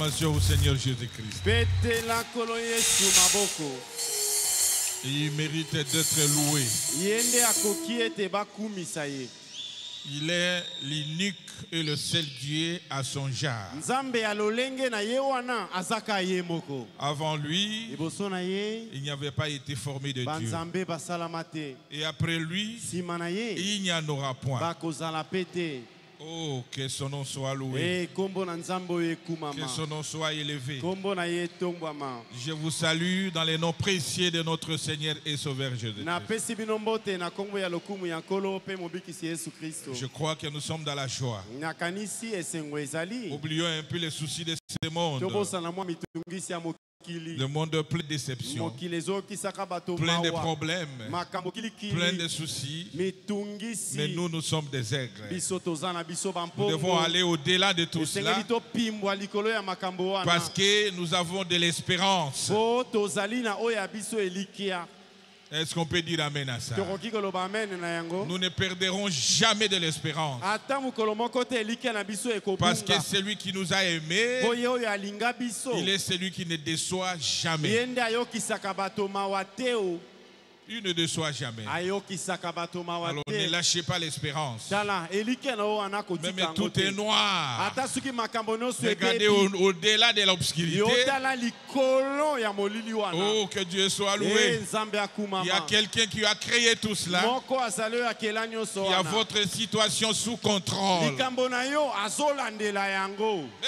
acclamation au Seigneur Jésus-Christ. Il mérite d'être loué. Il est l'unique et le seul Dieu à son genre. Avant lui, il n'y avait pas été formé de Dieu. Et après lui, il n'y en aura point. Oh, que son nom soit loué. Que son nom soit élevé. Je vous salue dans les noms précieux de notre Seigneur et Sauveur Jésus-Christ. Je crois que nous sommes dans la joie. Oublions un peu les soucis de ce monde. Le monde plein de déceptions, plein de problèmes, plein de soucis. Mais nous sommes des aigres. Nous devons aller au-delà de tout cela parce que nous avons de l'espérance. Est-ce qu'on peut dire amen à ça? Nous ne perdrons jamais de l'espérance. Parce que celui qui nous a aimés, il est celui qui ne déçoit jamais. Il ne déçoit jamais. Alors ne lâchez pas l'espérance. Même tout est noir. Regardez au-delà de l'obscurité. Oh, que Dieu soit loué. Il y a quelqu'un qui a créé tout cela. Il y a votre situation sous contrôle. Même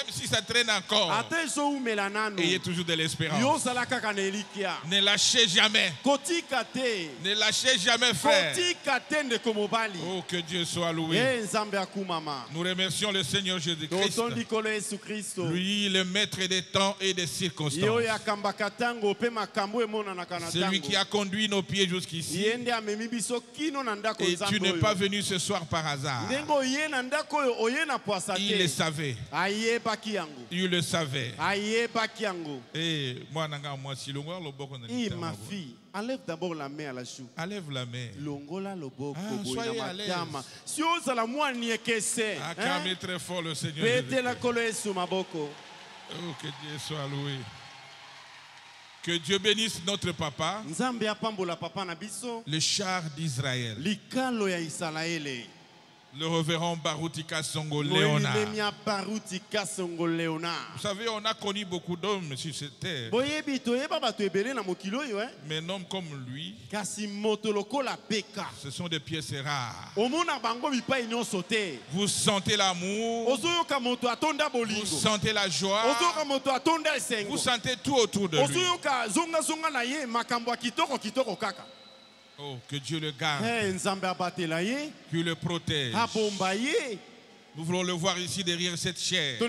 si ça traîne encore, ayez toujours de l'espérance. Ne lâchez jamais. Ne lâchez jamais, frère. Oh, que Dieu soit loué. Nous remercions le Seigneur Jésus-Christ. Lui, le maître des temps et des circonstances. Celui qui a conduit nos pieds jusqu'ici. Et tu n'es pas venu ce soir par hasard. Il le savait. Il le savait. Et moi, ma fille. Enlève d'abord la main à la chou. Enlève la main. Soyez à l'aise. Acclamez très fort le Seigneur. Oh, que Dieu soit loué. Que Dieu bénisse notre papa, le char d'Israël. Le révérend Barutika Songo Léonard. Vous savez, on a connu beaucoup d'hommes sur cette terre. Mais un homme comme lui, ce sont des pièces rares. Vous sentez l'amour, vous sentez la joie, vous sentez tout autour de lui. Oh, que Dieu le garde, qu'il le protège. Nous voulons le voir ici derrière cette chair. Oh,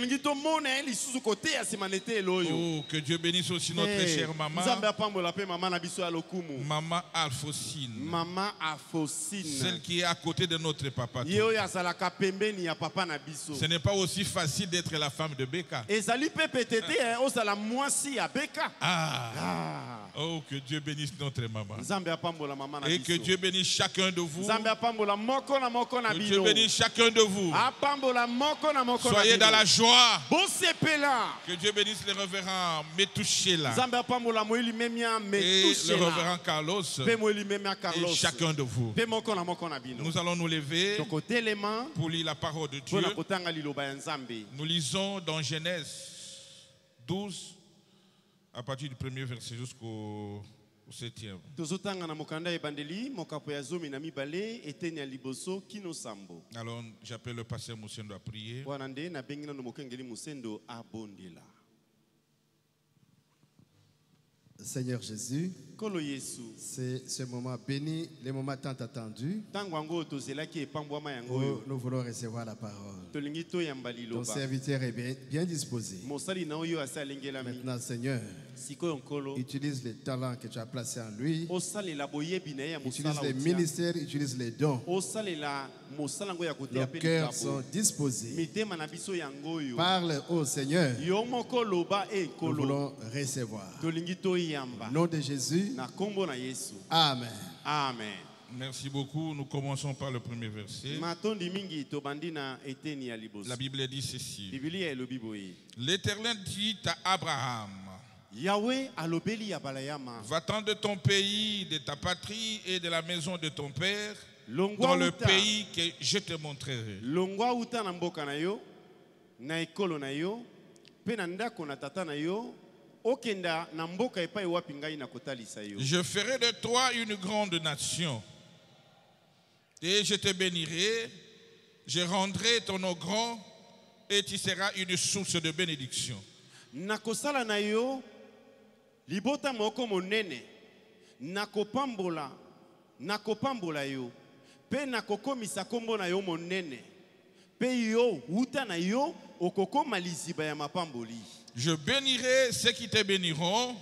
que Dieu bénisse aussi notre chère maman. Maman Alphonsine. Celle qui est à côté de notre papa. Ce n'est pas aussi facile d'être la femme de Beka. Oh, que Dieu bénisse notre maman. Et que Dieu bénisse chacun de vous. Que Dieu bénisse chacun de vous. Soyez dans la joie. Que Dieu bénisse le révérend Metouchela et le révérend Carlos et chacun de vous. Nous allons nous lever pour lire la parole de Dieu. Nous lisons dans Genèse 12 à partir du premier verset jusqu'au 7e. Alors j'appelle le pasteur Moussendo à prier. Seigneur Jésus, c'est ce moment béni, le moment tant attendu où nous voulons recevoir la parole. Ton serviteur est bien disposé. Maintenant, Seigneur, utilise les talents que tu as placés en lui. Utilise les ministères, utilise les dons. Nos cœurs sont disposés. Parle au Seigneur. Nous voulons recevoir. Au nom de Jésus. Amen. Amen. Merci beaucoup. Nous commençons par le premier verset. La Bible dit ceci. L'Éternel dit à Abraham, va-t'en de ton pays, de ta patrie et de la maison de ton père, dans le pays que je te montrerai. Je ferai de toi une grande nation et je te bénirai, je rendrai ton nom grand et tu seras une source de bénédiction. Nakosala na yo libota moko monene, nakopambola yo, pe nakokomisa kombo na yo monene, pe yo uta na yo okokoma liziba ya mapamboli. Je bénirai ceux qui te béniront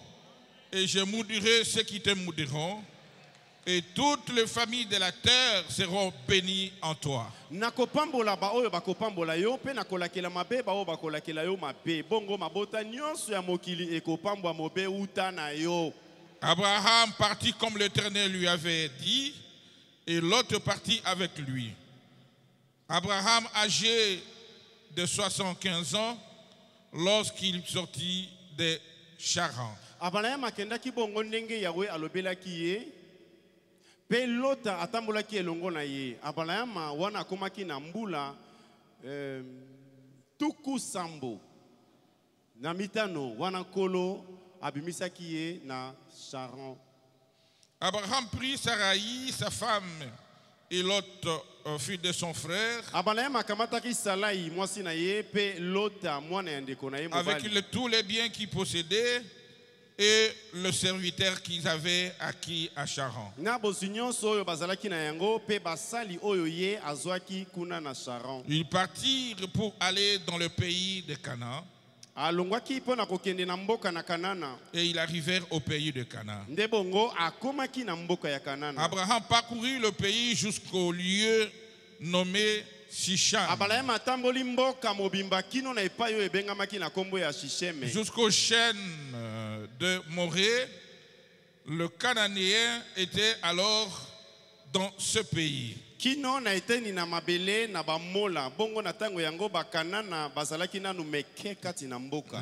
et je maudirai ceux qui te maudiront. Et toutes les familles de la terre seront bénies en toi. Nakopambola ba oyo bakopambola yo pe nakolakela mabe ba oyo bakolakela yo mabe. Bongo mabota nyonso ya mokili ekopambwa mobe uta na yo. Abraham partit comme l'Éternel lui avait dit et l'autre partit avec lui. Abraham âgé de 75 ans lorsqu'il sortit de Charan. Abraham akendaki bongo ndenge Yahweh alobelaki ye. Pe lota atambolaki elongo na ye. Abraham wana akomaki na mbula tuku sambo na mitano wana kolo abimisaki ye na Charan. Abraham prit Sarai sa femme et l'autre fille de son frère. Abraham akamataki Sarai mwasi na ye pe lota mwana ya ndeko na ye mobali. Avec tous les biens qu'il possédait et le serviteur qu'ils avaient acquis à Charan. Ils partirent pour aller dans le pays de Canaan. Et ils arrivèrent au pays de Canaan. Abraham parcourut le pays jusqu'au lieu nommé Sichem. Jusqu'aux chaînes de Morée, le Cananéen était alors dans ce pays.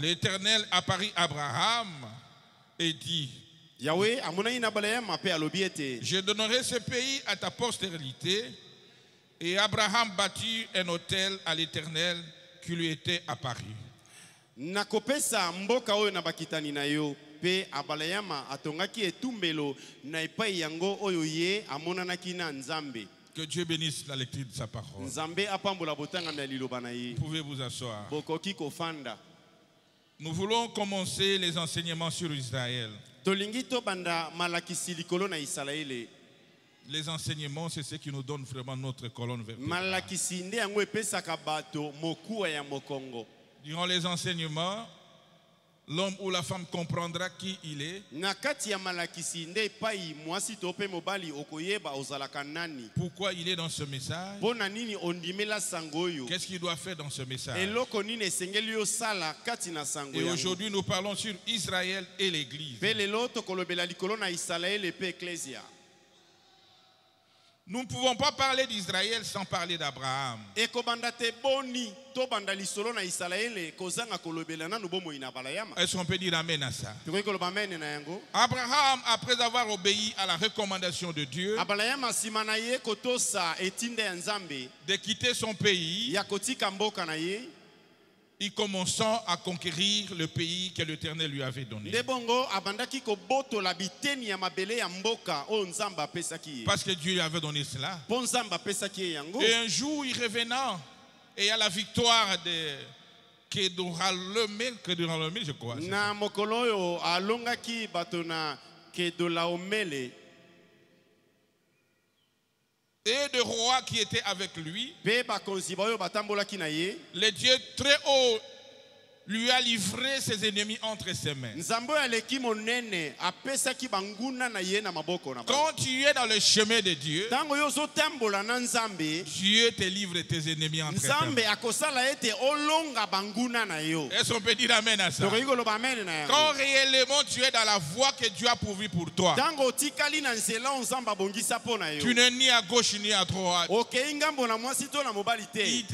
L'Éternel apparut à Abraham et dit, je donnerai ce pays à ta postérité. Et Abraham bâtit un autel à l'Éternel qui lui était apparu. Nakopesa mboka oyo na bakitani na yo pe abalayama atongaki etumbelo na epai yango oyo ye amonanaki na Nzambe. Que Dieu bénisse la lecture de sa parole. Nzambe apambola botanga na liloba na ye. Vous pouvez vous asseoir. Bokoki kofanda. Nous voulons commencer les enseignements sur Israël. Tolingi to banda malakisi likolo na Israele. Les enseignements, c'est ce qui nous donne vraiment notre colonne vertébrale. Malakisi nde yango epesaka bato mokuwa ya mokongo. Durant les enseignements, l'homme ou la femme comprendra qui il est. Pourquoi il est dans ce message? Qu'est-ce qu'il doit faire dans ce message? Et aujourd'hui, nous parlons sur Israël et l'Église. Nous ne pouvons pas parler d'Israël sans parler d'Abraham. Est-ce qu'on peut dire amen à ça? Abraham, après avoir obéi à la recommandation de Dieu de quitter son pays, il commençant à conquérir le pays que l'Éternel lui avait donné. Parce que Dieu lui avait donné cela. Et un jour, il revenant, et à la victoire de Kedorlaomer, je crois. Et de rois qui étaient avec lui, les dieux très haut lui a livré ses ennemis entre ses mains. Quand tu es dans le chemin de Dieu, Dieu te livre tes ennemis entre tes mains. Est-ce qu'on peut dire amen à ça? Quand réellement tu es dans la voie que Dieu a pourvue pour toi, tu n'es ni à gauche ni à droite.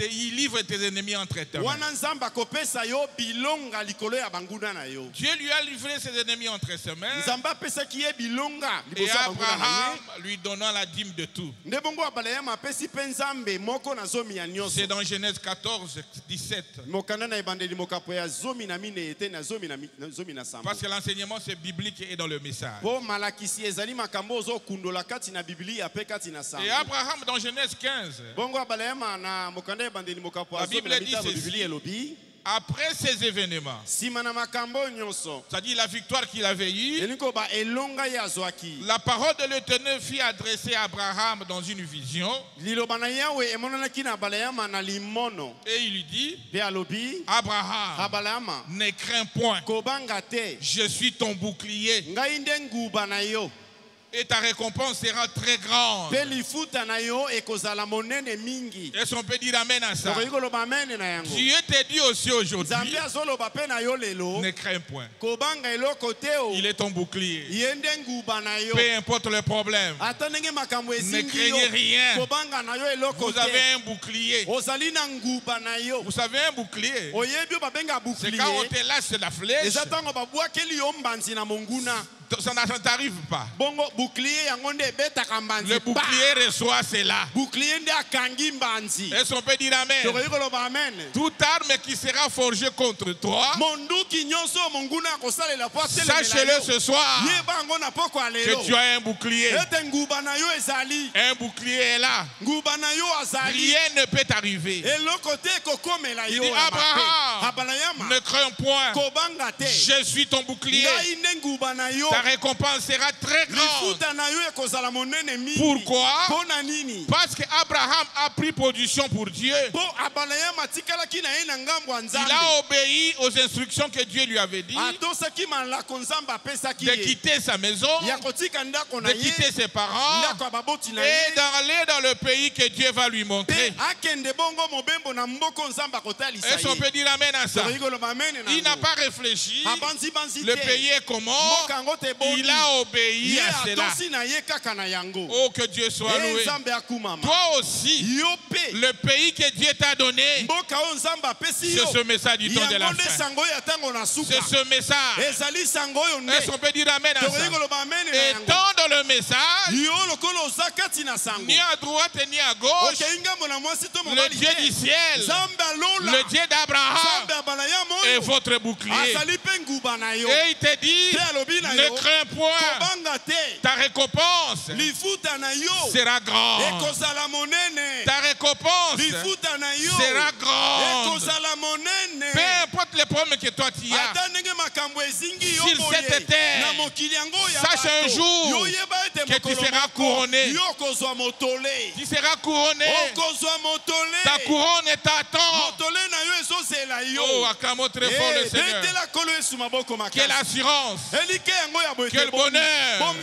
Il livre tes ennemis entre tes mains. Dieu lui a livré ses ennemis entre ses mains. Et Abraham lui donnant la dîme de tout. C'est dans Genèse 14, 17. Parce que l'enseignement c'est biblique et dans le message. Et Abraham dans Genèse 15, la Bible dit ceci. Après ces événements, c'est-à-dire la victoire qu'il avait eue, la parole de l'Éternel fut adressée à Abraham dans une vision. Et il lui dit, Abraham, ne crains point, je suis ton bouclier. Et ta récompense sera très grande. Est-ce qu'on peut dire amen à ça? Dieu te dit aussi aujourd'hui, ne crains point. Il est ton bouclier. Peu importe le problème, ne craignez rien. Vous avez un bouclier. Vous savez un bouclier, c'est quand on te lâche la flèche, ça ne t'arrive pas. Le bouclier reçoit cela. Est-ce qu'on peut dire amen? Toute arme qui sera forgée contre toi, sache-le ce soir que tu as un bouclier. Un bouclier est là. Rien ne peut t'arriver. Il dit Abraham, ne crains point. Je suis ton bouclier. Ta récompense sera très grande. Pourquoi? Parce qu'Abraham a pris position pour Dieu. Il a obéi aux instructions que Dieu lui avait dit, de quitter sa maison, de quitter ses parents et d'aller dans le pays que Dieu va lui montrer. Est-ce qu'on peut dire amen à ça? Il n'a pas réfléchi. Le pays est comment? Il a obéi à cela. Oh, que Dieu soit loué. Toi aussi, le pays que Dieu t'a donné, c'est ce message du temps de la fin. C'est ce message. Est-ce qu'on peut dire amen à ça? Et dans le message, ni à droite ni à gauche, le Dieu du ciel, le Dieu d'Abraham est votre bouclier. Et il te dit, ne crains point, ta récompense sera grande. Ta récompense sera grande. Peu importe les problèmes que toi tu as sur cette terre, sache un jour que tu seras couronné. Tu seras couronné. Ta couronne t'attend. Oh, acclamons très fort le Seigneur. Quelle assurance, quel bonheur,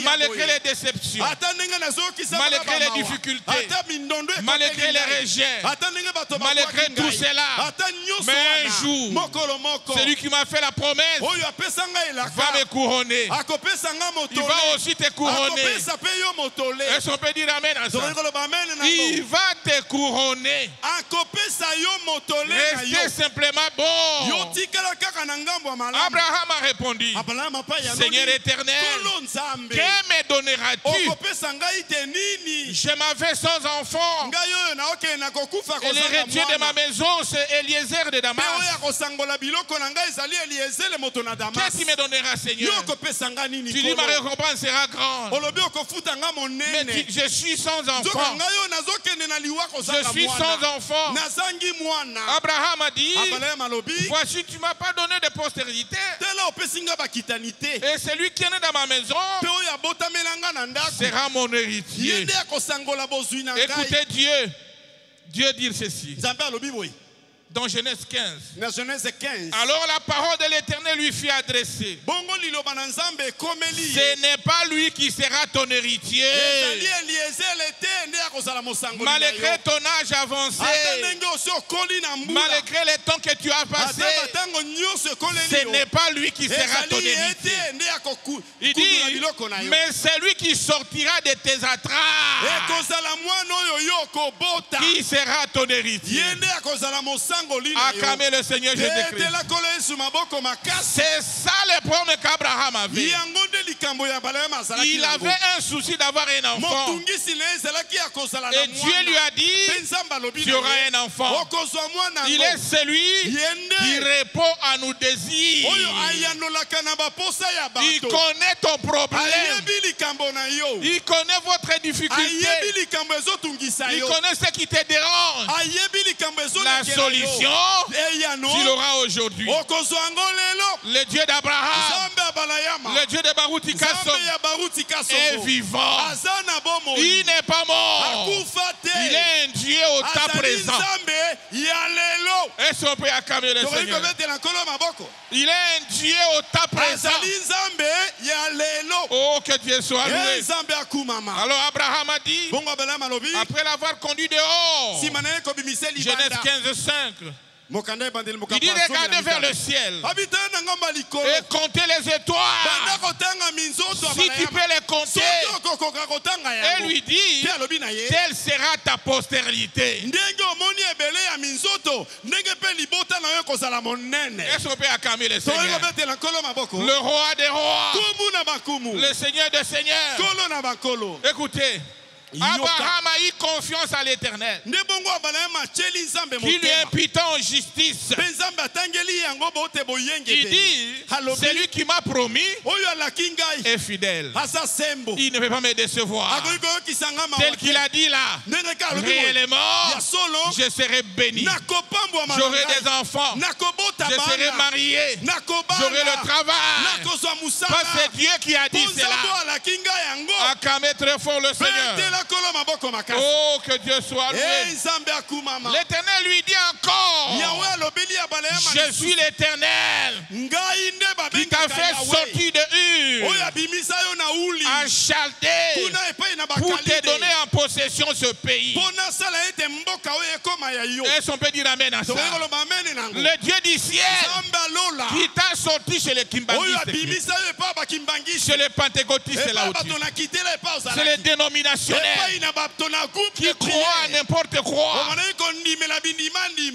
malgré les déceptions, malgré les difficultés, malgré les rejets, malgré tout cela. Mais un jour, celui qui m'a fait la promesse va me couronner. Il va aussi te couronner. Est-ce qu'on peut dire amen à ça? Il va te couronner. Restez simplement bon. Abraham a répondu, Seigneur éternel, que me donneras-tu? Je m'avais sans enfant. Et l'héritier de ma maison, c'est Eliezer de Damas. Qu'est-ce qu'il me donnera, Seigneur? Tu dis ma récompense sera grande. Mais je suis sans enfant. Je suis sans enfant. Abraham a dit, voici, tu ne m'as pas donné de postérité. Et celui qui est né dans ma maison sera mon héritier. Écoutez Dieu. Dieu dit ceci. Dans Genèse 15. Genèse 15. Alors la parole de l'Éternel lui fut adressée. Ce n'est pas lui qui sera ton héritier. Malgré ton âge avancé, malgré les temps que tu as passé, ce n'est pas lui qui sera ton héritier. Il dit, mais c'est lui qui sortira de tes entrailles qui sera ton héritier. Acclamez le Seigneur Jésus-Christ. C'est ça le problème qu'Abraham avait. Il avait un souci d'avoir un enfant. Et Dieu lui a dit, tu auras un enfant. Il est celui qui répond à nos désirs. Il connaît ton problème. Il connaît votre difficulté. Il connaît ce qui te dérange. La solution, tu l'auras aujourd'hui. Le Dieu d'Abraham, le Dieu de Baruti Kasson est vivant. Il n'est pas mort. Il est un Dieu au temps présent. Est-ce qu'on peut acclamer le Seigneur? Il est un Dieu au temps présent. Oh, que Dieu soit loué. Alors Abraham a dit, après l'avoir conduit dehors, Genèse 15:5, il dit, regardez vers le ciel et comptez les étoiles. Si tu peux les compter, et lui dit, telle sera ta postérité. Est-ce qu'on peut acclamer le Seigneur? Le roi des rois, le Seigneur des seigneurs. Écoutez, Abraham a eu confiance à l'Éternel, qui lui imputant en justice. Il dit, celui qui m'a promis est fidèle. Il ne peut pas me décevoir. Tel qu'il a dit là, réellement, je serai béni. J'aurai des enfants. Je serai marié. J'aurai le travail. Parce que c'est Dieu qui a dit cela. Acclamez très fort le Seigneur. Oh, que Dieu soit loué. L'Éternel lui dit encore, je suis l'Éternel qui t'a fait sortir de Ur en Chaldée pour te donner en possession ce pays. Est-ce qu'on peut dire amen à ça? Le Dieu du ciel qui t'a sorti chez les Kimbangistes, chez les pentecôtistes là où c'est les dénominationnels qui croient à n'importe quoi.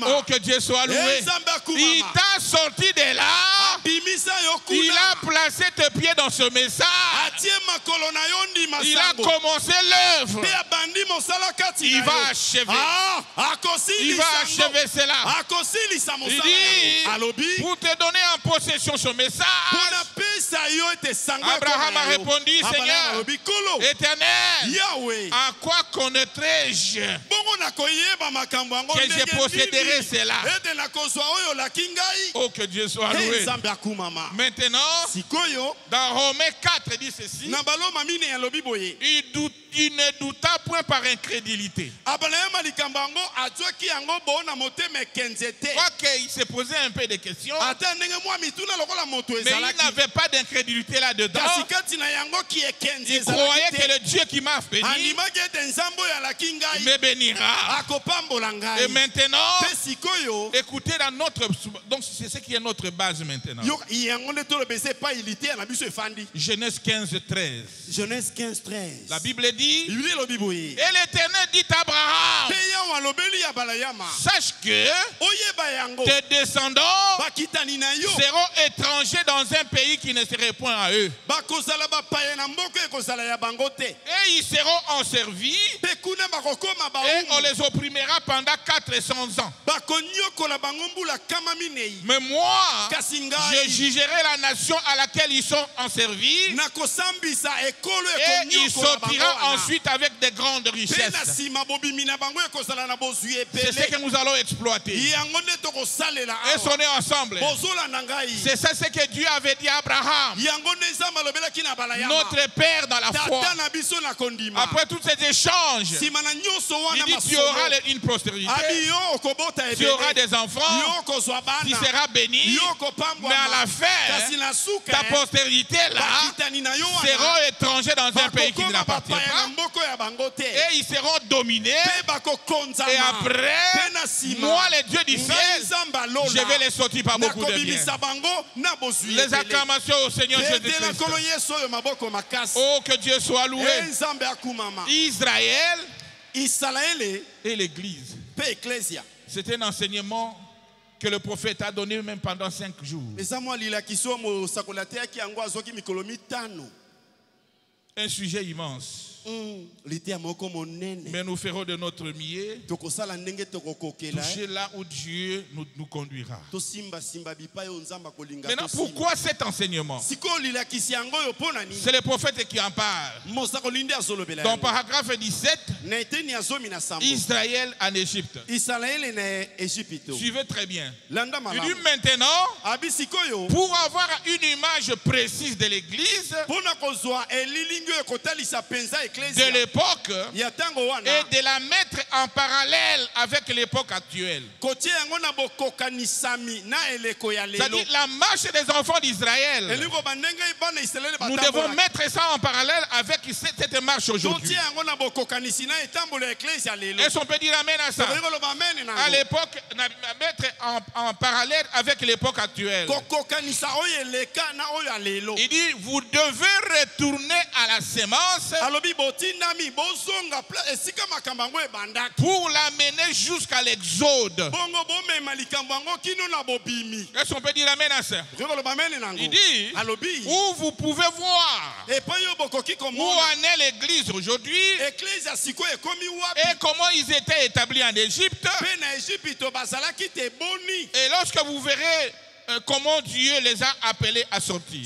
Oh, que Dieu soit loué. Il t'a sorti de là. Il a placé tes pieds dans ce message. Il a commencé l'œuvre. Il va achever. Il va achever cela. Il dit, pour te donner en possession ce message, Abraham a répondu, Seigneur, Éternel, à quoi connaîtrais-je que je posséderai cela? Oh, que Dieu soit loué. Maintenant, dans Romains 4, dit ceci, il ne douta point par incrédulité. Il s'est posé un peu de questions, mais il n'avait pas d'incrédulité là-dedans. Il croyait que le Dieu qui m'a béni me bénira. Et maintenant, écoutez dans notre... Donc c'est ce qui est notre base maintenant. Genèse 15:13. Genèse 15:13. La Bible dit, et l'Éternel dit à Abraham, sache que tes descendants seront étrangers dans un pays qui ne serait point à eux. Et ils seront enservis et on les opprimera pendant 400 ans. Mais moi, je jugerai la nation à laquelle ils sont enservis et il sortira ensuite avec de grandes richesses. C'est ce que nous allons exploiter. Est-ce qu'on est ensemble? C'est ça ce que Dieu avait dit à Abraham, notre père dans la foi. Après tous ces échanges, il dit, tu auras une postérité, tu auras des enfants, tu seras béni, mais à la fin, ta postérité là seront étrangers dans un pays qui ne l'appartient pas et ils seront dominés. Et après, moi, les dieux du ciel, je vais les sortir par beaucoup de bien. Les acclamations au Seigneur Jésus-Christ. Oh, que Dieu soit loué. Israël et l'Église. C'est un enseignement que le prophète a donné même pendant 5 jours. Un sujet immense. Mais nous ferons de notre mieux, toucher là où Dieu nous conduira. Maintenant, pourquoi cet enseignement? C'est le prophète qui en parle. Dans le paragraphe 17, Israël en Égypte. Suivez très bien. Il dit maintenant, pour avoir une image précise de l'Église, de l'époque et de la mettre en parallèle avec l'époque actuelle. C'est-à-dire la marche des enfants d'Israël. Nous devons mettre ça en parallèle avec cette marche aujourd'hui. Est-ce qu'on peut dire amen à ça? À l'époque, mettre en parallèle avec l'époque actuelle. Il dit, vous devez retourner à la sémence pour l'amener jusqu'à l'Exode. Est-ce qu'on peut dire amen à ça? Il dit, où vous pouvez voir où en est l'Église aujourd'hui et comment ils étaient établis en Égypte. Et lorsque vous verrez comment Dieu les a appelés à sortir.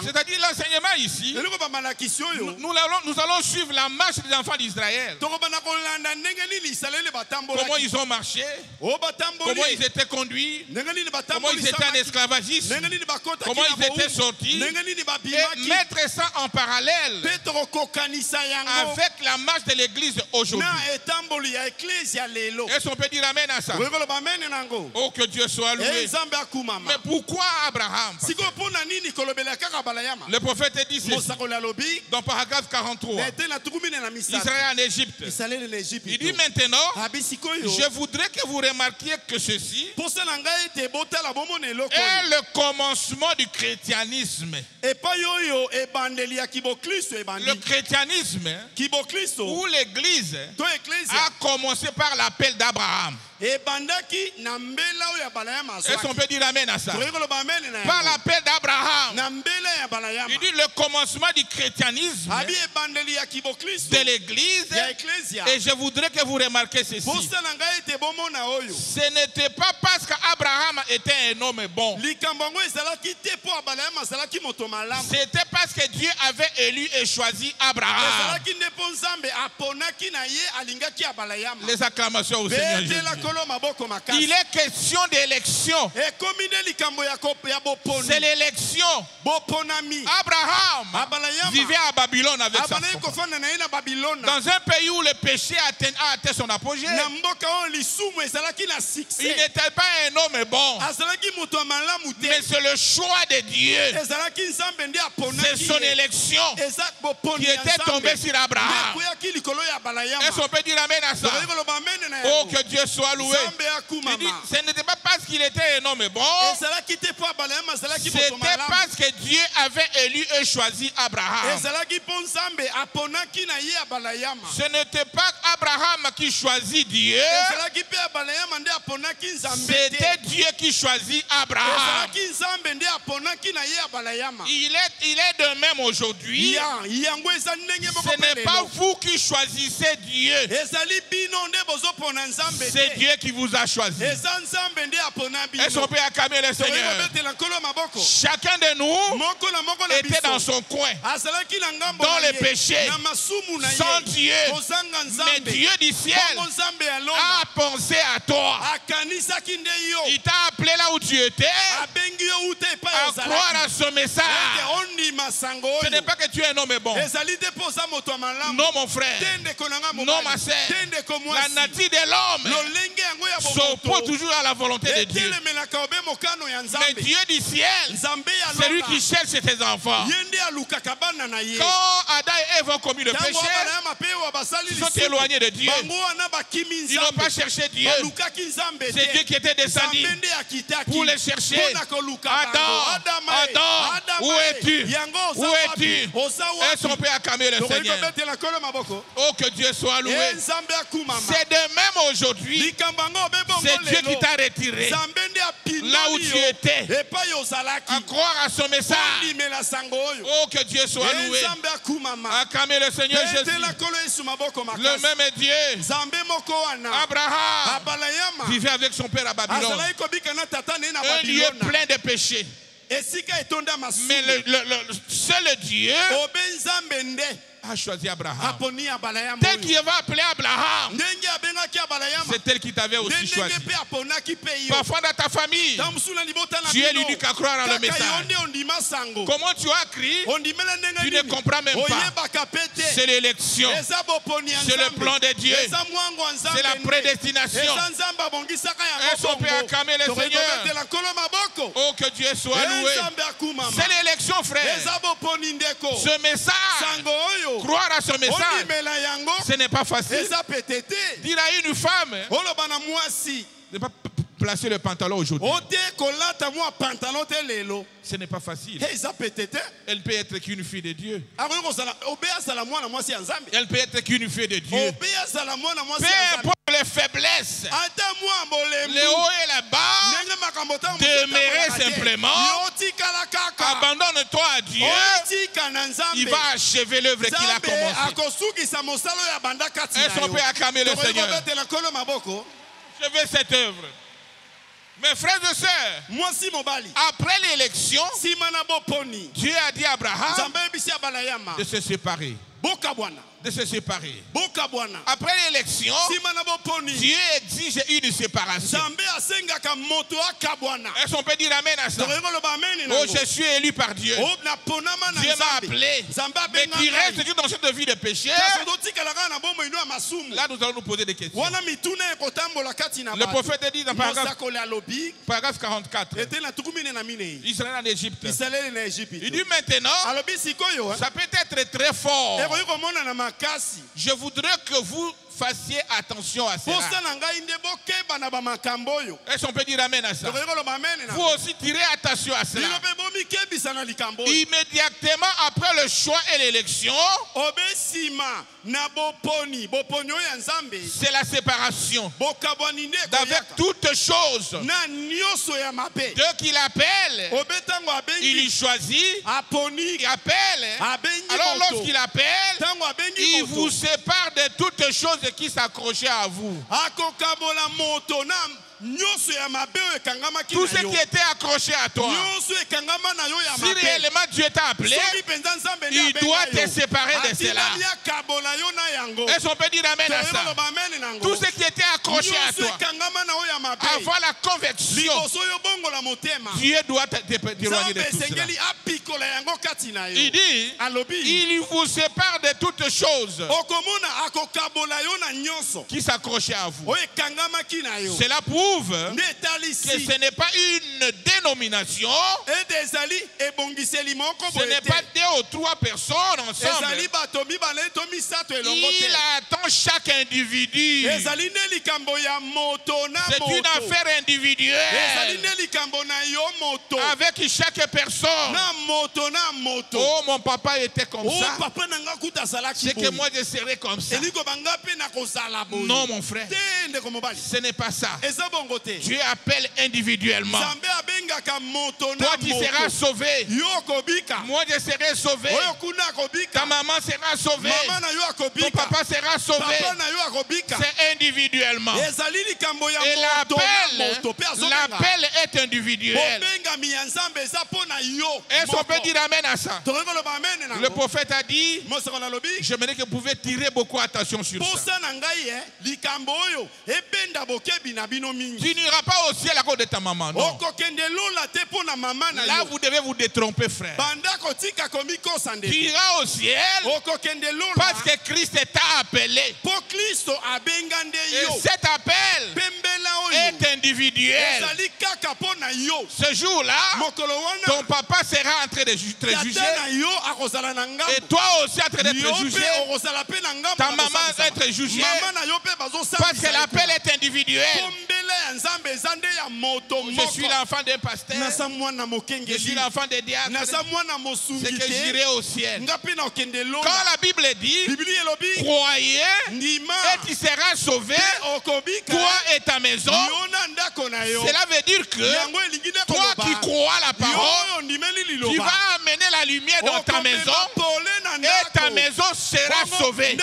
C'est-à-dire l'enseignement ici, nous allons suivre la marche des enfants d'Israël. Comment ils ont marché, comment ils étaient conduits, comment ils étaient en esclavagisme, comment ils étaient sortis, et mettre ça en parallèle avec la marche de l'Église aujourd'hui. Est-ce qu'on peut dire amen à ça? Oh, que Dieu soit loué. Mais pourquoi Abraham? Le prophète dit ceci dans paragraphe 43. Israël en Égypte. Il dit maintenant, je voudrais que vous remarquiez que ceci est le commencement du christianisme. Le christianisme ou l'Église a commencé par l'appel d'Abraham. Est-ce qu'on peut dire amen à ça? Par l'appel d'Abraham. Il dit le commencement du christianisme, de l'Église. Et je voudrais que vous remarquiez ceci. Ce n'était pas parce qu'Abraham était un homme bon. C'était parce que Dieu avait élu et choisi Abraham. Les acclamations au Seigneur Jésus. Il est question d'élection. C'est l'élection. Abraham vivait à Babylone avec sa femme. Dans un pays où le péché a atteint son apogée. Il n'était pas un homme bon. Mais c'est le choix de Dieu. C'est son élection qui était tombée sur Abraham. Est-ce qu'on peut dire amen à ça? Oh, que Dieu soit loué. Il dit, ce n'était pas parce qu'il était un homme bon. C'était parce que Dieu avait élu et choisi Abraham. Ce n'était pas Abraham qui choisit Dieu. C'était Dieu qui choisit Abraham. Il est de même aujourd'hui. Ce n'est pas vous qui choisissez Dieu. C'est Dieu qui vous a choisi. Est-ce qu'on peut acclamer le Seigneur? Chacun de nous était dans son coin, dans le péché, sans Dieu. Mais Dieu du ciel a pensé à toi. Il t'a appelé là où tu étais à croire à ce message. Ce n'est pas que tu es un homme bon. Non, mon frère. Non, ma sœur. La nature de l'homme s'oppose toujours à la volonté de Dieu. Mais Dieu du ciel, c'est lui qui cherche ses enfants. Quand Adam et Ève ont commis le péché, ils sont éloignés de Dieu. Ils n'ont pas cherché Dieu. C'est Dieu qui était descendu pour les chercher. Adam, où es-tu? Où es-tu? Est-ce qu'on peut acclamer le Seigneur? Oh, que Dieu soit loué. C'est de même aujourd'hui. C'est Dieu qui t'a retiré là où tu étais, à croire à son message. Oh, que Dieu soit loué. Acclamez le Seigneur Jésus. Le même est Dieu. Abraham vivait avec son père à Babylone. Un lieu plein de péchés. Mais le seul Dieu a choisi Abraham. Tel qu'il va appeler Abraham, c'est tel qui t'avait aussi choisi. Parfois dans ta famille, tu es l'unique à croire en le message. Comment tu as crié, tu ne comprends même pas. C'est l'élection, c'est le plan de Dieu, c'est la prédestination. Est-ce qu'on peut acclamer le Seigneur? Oh, que Dieu soit loué. C'est l'élection, frère. Ce message, croire à ce message, ce n'est pas facile. Dire à une femme de ne pas placer le pantalon aujourd'hui, ce n'est pas facile. Elle peut être qu'une fille de Dieu. Elle peut être qu'une fille de Dieu. Peu importe les faiblesses, les hauts et les bas, demeurer simplement. Abandonne-toi à Dieu. Il va achever l'œuvre qu'il a commencée. Est-ce qu'on peut acclamer le Seigneur? Je veux cette œuvre. Mes frères et sœurs, après l'élection, Dieu a dit à Abraham de se séparer. De se séparer. Après l'élection, Dieu exige une séparation. Est-ce qu'on peut dire amen à ça? Oh, je suis élu par Dieu. Dieu m'a appelé. Mais tu restes dans cette vie de péché. Là, nous allons nous poser des questions. Le prophète dit dans paragraphe 44, Israël en Égypte. Il dit maintenant, ça peut être très fort. Je voudrais que vous fassiez attention à cela. Est-ce qu'on peut dire amen à ça? Vous aussi tirez attention à cela. Immédiatement après le choix et l'élection, c'est la séparation d'avec toutes choses. Dieu qu'il appelle, il choisit, il appelle. Alors lorsqu'il appelle, il vous sépare de toutes choses qui s'accrochaient à vous. Tout ce qui était accroché à toi, si réellement Dieu t'a appelé, il doit te séparer de cela. Est-ce qu'on peut dire amen à ça? Tout ce qui était accroché à toi, avant la conversion, Dieu doit t'éloigner de tout cela. Il dit, il vous sépare de toutes choses qui s'accrochaient à vous. Cela prouve que ce n'est pas une dénomination, ce n'est pas 2 ou 3 personnes ensemble. Il attend chaque individu. C'est une affaire individuelle avec chaque personne. Oh, mon papa était comme ça, c'est que moi je serai comme ça. Non, mon frère, ce n'est pas ça. Dieu appelle individuellement. Toi tu seras sauvé. Moi je serai sauvé. Ta maman sera sauvée. Ton papa sera sauvé. C'est individuellement. Et l'appel l'appel est individuel. Est-ce qu'on peut dire amen à ça? Le prophète a dit, j'aimerais que vous pouvez tirer beaucoup attention sur ça. Tu n'iras pas au ciel à cause de ta maman, non. Là, vous devez vous détromper, frère. Tu iras au ciel parce que Christ t'a appelé. Et cet appel est individuel. Ce jour-là, ton papa sera en train de te juger. Et toi aussi en train d'être jugé. Ta maman va être jugée. Parce que l'appel est individuel. Je suis l'enfant d'un pasteur. Je suis l'enfant des diacres. C'est que j'irai au ciel. Quand la Bible dit, croyez et tu seras sauvé, toi et ta maison. Cela veut dire que toi qui crois la parole, tu vas amener la lumière dans ta maison et ta maison sera sauvée.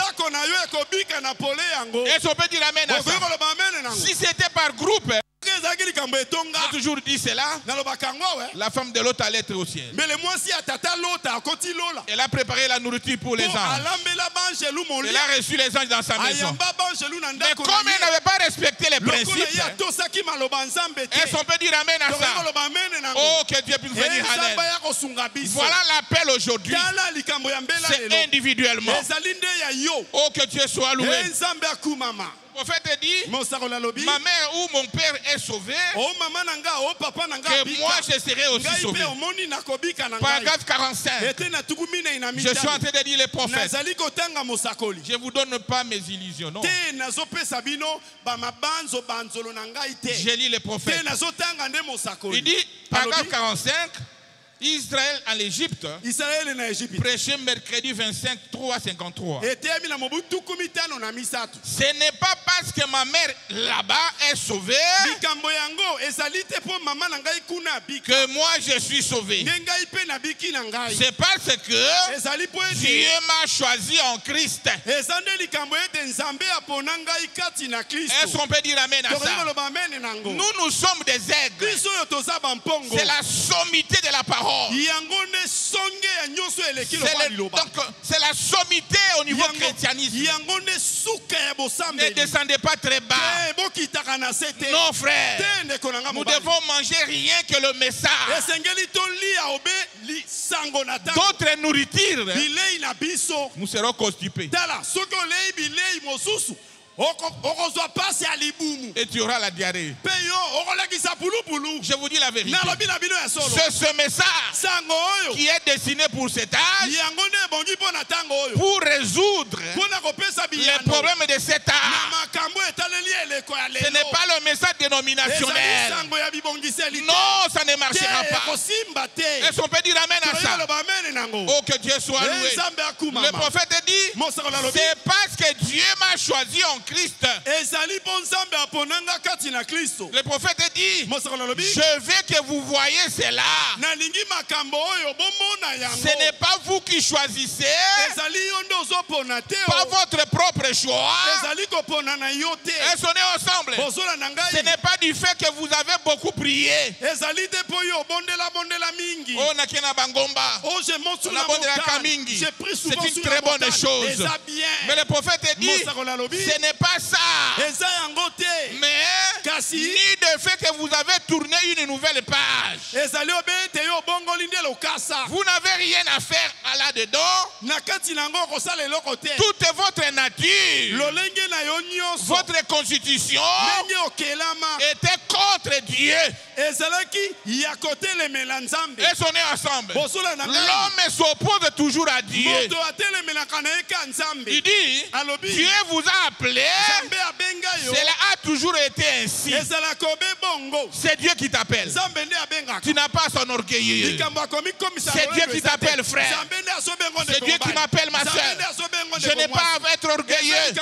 Est-ce qu'on peut dire amen à ça? Si c'était par groupe, j'ai toujours dit cela. La femme de l'autre allait être au ciel. Elle a préparé la nourriture pour les anges. Elle a reçu les anges dans sa maison. Mais comme elle n'avait pas respecté les principes, est-ce qu'on peut dire amen à ça? Oh, que Dieu puisse venir à l'aide. Voilà l'appel aujourd'hui. C'est individuellement. Oh, que Dieu soit loué. Le prophète dit, ma mère ou mon père est sauvé, que moi je serai aussi sauvé. Paragraphe 45. Je suis en train de dire les prophètes. Je ne vous donne pas mes illusions, non. Je lis les prophètes. Il dit, paragraphe 45. Israël en Égypte, prêché mercredi 25, 3 53. Ce n'est pas parce que ma mère là-bas est sauvée que moi je suis sauvé. C'est parce que Dieu m'a choisi en Christ. Est-ce qu'on peut dire amen à ça? Nous sommes des aigles. C'est la sommité de la parole. C'est la sommité au niveau chrétianisme. Ne descendez pas très bas. Non, frère. Nous devons manger rien que le message. D'autres nourritures, nous serons constipés. Et tu auras la diarrhée. Je vous dis la vérité. C'est ce message qui est destiné pour cet âge, pour résoudre les problèmes de cet âge. Ce n'est pas le message dénominationnel. Non, ça ne marchera pas. Est-ce qu'on peut dire amen à ça? Oh, que Dieu soit loué. Le prophète dit, c'est parce que Dieu m'a choisi en Christ. Le prophète dit, je veux que vous voyez cela. Ce n'est pas vous qui choisissez, pas votre propre choix. Est-ce qu'on est ensemble? Ce n'est pas du fait que vous avez beaucoup prié. Oh, nakena bangomba. C'est une très bonne chose. Mais le prophète dit, ce n'est pas ça. Mais ni de fait que vous avez tourné une nouvelle page. Vous n'avez rien à faire là-dedans. Toute votre nature, votre constitution était contre Dieu. Est-ce qu'on est ensemble? L'homme s'oppose toujours à Dieu. Il dit, Dieu vous a appelé. Cela a toujours été ainsi. C'est Dieu qui t'appelle. Tu n'as pas son orgueil. C'est Dieu qui t'appelle, frère. C'est Dieu qui m'appelle, ma soeur. Je n'ai pas à être orgueilleux.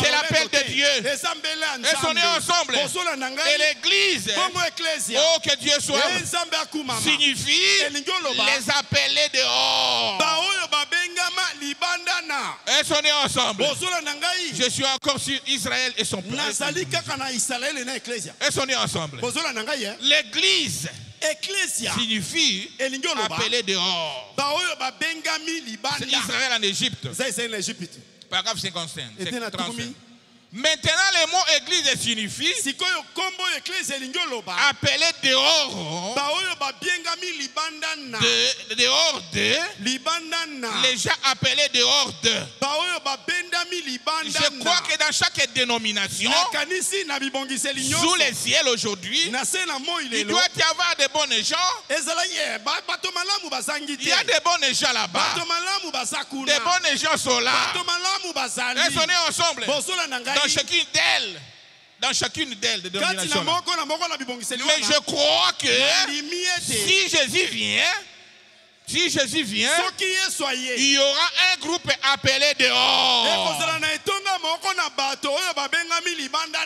C'est l'appel de Dieu. Est-ce qu'on est ensemble? Et l'église, oh, que Dieu soit, signifie les appeler dehors. Elles sont nées ensemble. Je suis encore sur Israël et son peuple. Elles sont nées ensemble. L'église signifie appeler dehors. C'est Israël en Égypte. Paragraphe 55. Maintenant, le mot église signifie appeler dehors. Dehors de. Les gens appelés dehors de. Je crois que dans chaque dénomination, sous les ciels aujourd'hui, il doit y avoir des bonnes gens. Il y a des bonnes gens là-bas. Des bonnes gens sont là. Elles sont nées ensemble. Dans chacune d'elles, de dénominations. Mais je crois que si Jésus vient, il y aura un groupe appelé dehors.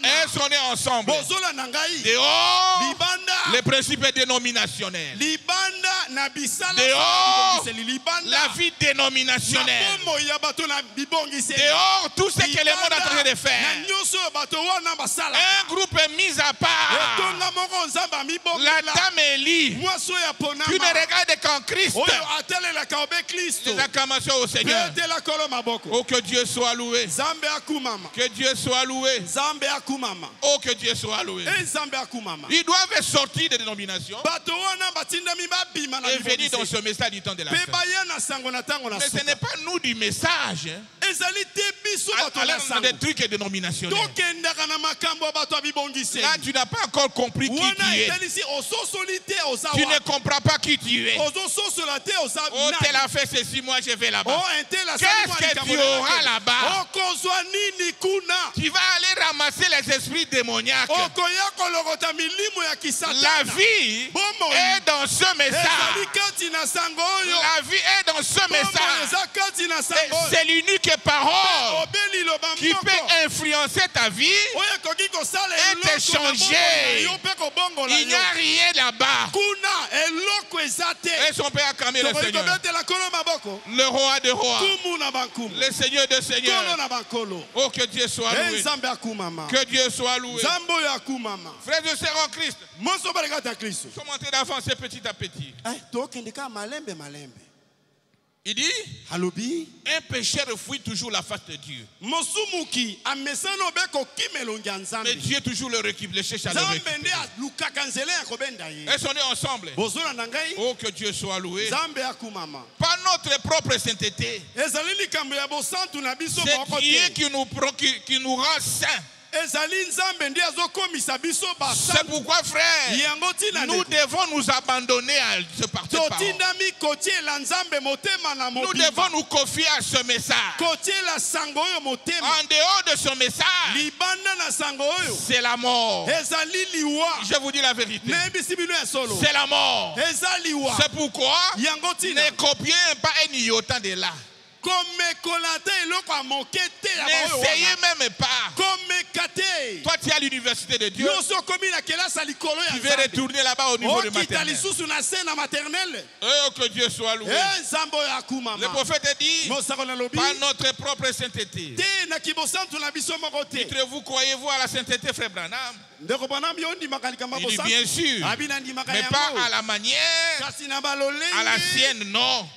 Elles sont nées ensemble. Dehors, les principes dénominationnels. Dehors, la vie dénominationnelle. Dehors, tout ce que le monde est en train de faire. Un groupe mis à part. La dame Élie, tu ne regardes qu'en Christ. Les acclamations au Seigneur. Oh, que Dieu soit loué. Que Dieu soit loué. Oh, que Dieu soit loué. Ils doivent sortir des dénominations et venir dans ce message du temps de la fin. Mais ce n'est pas nous du message. Alors, on a des trucs dénominationnels. Là, tu n'as pas encore compris qui tu es. Tu ne comprends pas qui tu es. Oh, tel a fait ceci, moi je vais là-bas. Qu'est-ce que tu auras là-bas? Tu vas aller ramasser les esprits démoniaques. La vie est dans ce message. La vie est dans ce message. C'est l'unique parole qui peut influencer ta vie et te changer. Il n'y a rien là-bas. Et son père a clamé le Seigneur. Le roi de rois. Le Seigneur de seigneurs. Oh, que Dieu soit loué. Que Dieu soit loué. Frères et sœurs en Christ. Sont montés d'avancer petit à petit. Il dit, un pécheur fuit toujours la face de Dieu. Mais Dieu toujours le récupère, le cherche à le récupérer. Elles sont nées ensemble. Oh, que Dieu soit loué. Par notre propre sainteté. C'est Dieu qui nous rend saints. C'est pourquoi, frère, nous devons nous abandonner à ce parti. Nous devons nous confier à ce message. En dehors de ce message, c'est la mort. Je vous dis la vérité. C'est la mort. C'est pourquoi ne copiez pas un iota de là. N'essayez même pas. Toi, tu es à l'université de Dieu. Tu veux retourner là-bas au niveau de maternelle. Oh, que Dieu soit loué. Le prophète dit, par notre propre sainteté. Titrez-vous, croyez-vous à la sainteté, frère Branham? Il dit bien sûr, mais pas à la manière, à la sienne, non.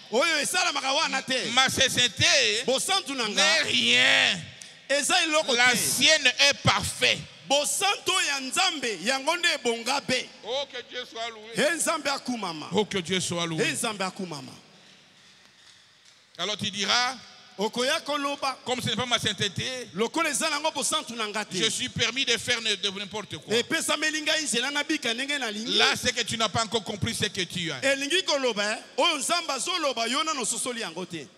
Ma sainteté n'est rien. La sienne est parfaite. Oh, que Dieu soit loué. Oh, que Dieu soit loué. Alors tu diras, comme ce n'est pas ma sainteté, je suis permis de faire n'importe quoi. Là, c'est que tu n'as pas encore compris ce que tu as.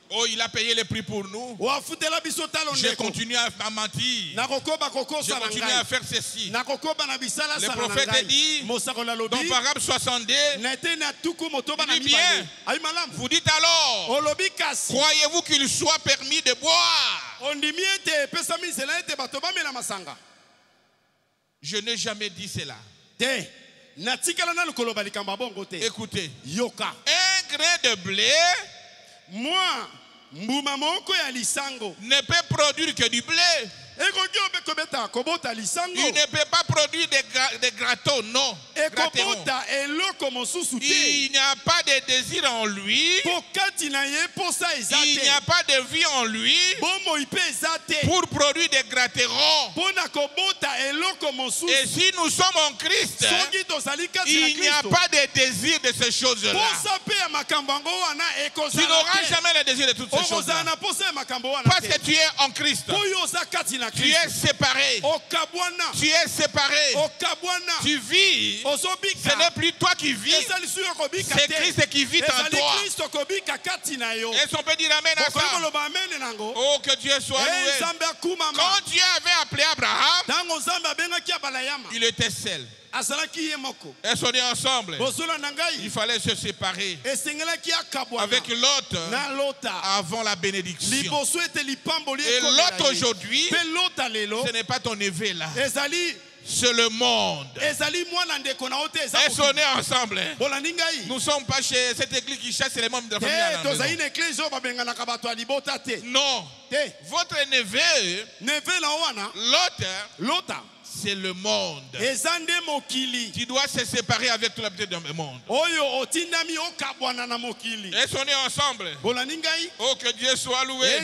Oh, il a payé le prix pour nous. Je continue à mentir. Je continue à faire ceci. Le prophète dit, dans paragraphe 62, il dit bien, vous dites alors, croyez-vous qu'il soit permis de boire? Je n'ai jamais dit cela. Écoutez, un grain de blé ne peut produire que du blé. Il ne peut pas produire des gratons, non. Il n'y a pas de désir en lui. Il n'y a pas de vie en lui pour produire des gratterons. Et si nous sommes en Christ, il n'y a pas de désir de ces choses-là. Tu n'auras jamais le désir de toutes ces choses-là. Parce que tu es en Christ. Tu es séparé. Tu es séparé. Tu vis. Ce n'est plus toi qui vis. C'est Christ qui vit en toi. Est-ce qu'on peut dire amen à ça? Oh, que Dieu soit loué. Quand Dieu avait appelé Abraham, il était seul. Est-ce qu'on est ensemble? Il fallait se séparer avec l'autre avant la bénédiction. Et l'autre aujourd'hui, ce n'est pas ton éveil là. C'est le monde. Est-ce qu'on est ensemble? Nous ne sommes pas chez cette église qui chasse les membres de la famille. Non. Votre neveu, l'autre, c'est le monde. Tu dois se séparer avec tout l'habitude dans le monde. Est-ce qu'on est ensemble? Oh, que Dieu soit loué.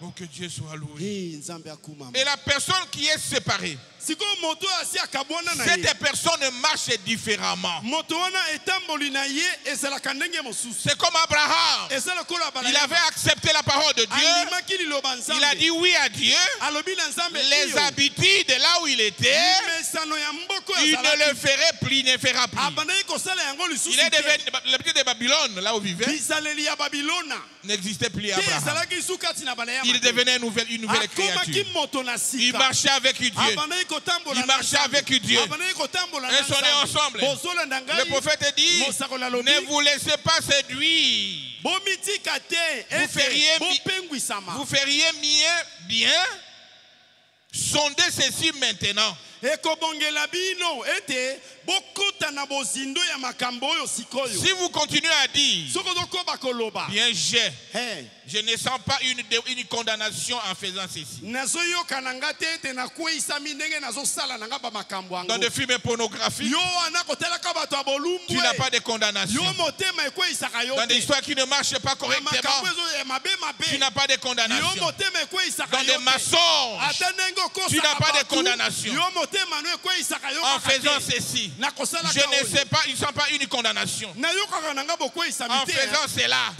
Oh, que Dieu soit loué. Et la personne qui est séparée, cette personne marche différemment. C'est comme Abraham. Il avait accepté la parole de Dieu. Il a dit oui à Dieu. Les habitudes là où il était, il ne le ferait plus, il ne fera plus. Il est devenu l'habitude de Babylone, là où il vivait, n'existait plus Abraham. Il devenait une nouvelle créature. Il marchait avec Dieu. Il marchait avec Dieu. Est-ce qu'on est ensemble? Le prophète dit, ne vous laissez pas séduire. Vous feriez mieux, bien, sondez ceci maintenant. Si vous continuez à dire, bien je ne sens pas une condamnation en faisant ceci. Dans des films pornographiques, tu n'as pas de condamnation. Dans des histoires qui ne marchent pas correctement, tu n'as pas de condamnation. Dans des mensonges, tu n'as pas de condamnation. En faisant ceci, je ne sens pas une condamnation. En faisant cela,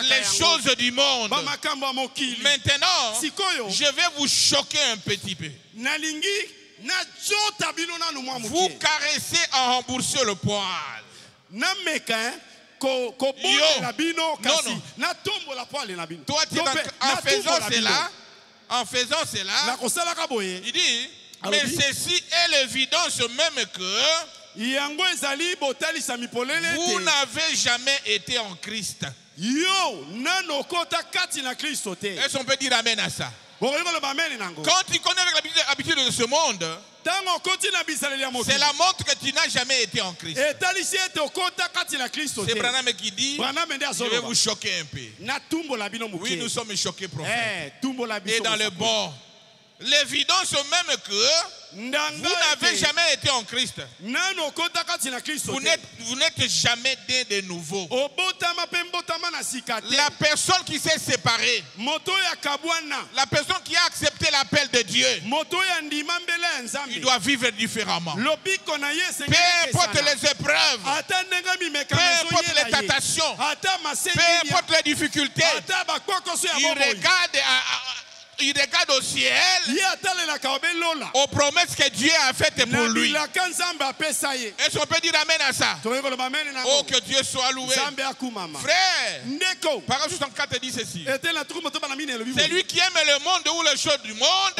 les choses du monde. Maintenant, je vais vous choquer un petit peu. Vous caressez en rembourser le poil. Toi, en faisant cela, il dit, mais ceci est l'évidence même que vous n'avez jamais été en Christ. Est-ce qu'on peut dire amen à ça? Quand tu connais avec l'habitude de ce monde, c'est la montre que tu n'as jamais été en Christ. C'est Branham qui dit, je vais vous choquer un peu. Oui, nous sommes choqués, prophète. Et dans le bon. L'évidence même que vous n'avez jamais été en Christ. Vous n'êtes jamais né de nouveau. La personne qui s'est séparée, la personne qui a accepté l'appel de Dieu, il doit vivre différemment. Peu importe les épreuves, peu importe les tentations, peu importe les difficultés, il regarde au ciel aux promesses que Dieu a faites pour lui. Est-ce qu'on peut dire amen à ça? Oh, que Dieu soit loué. Frère, Parole 64 dit ceci. C'est lui qui aime le monde ou les choses du monde.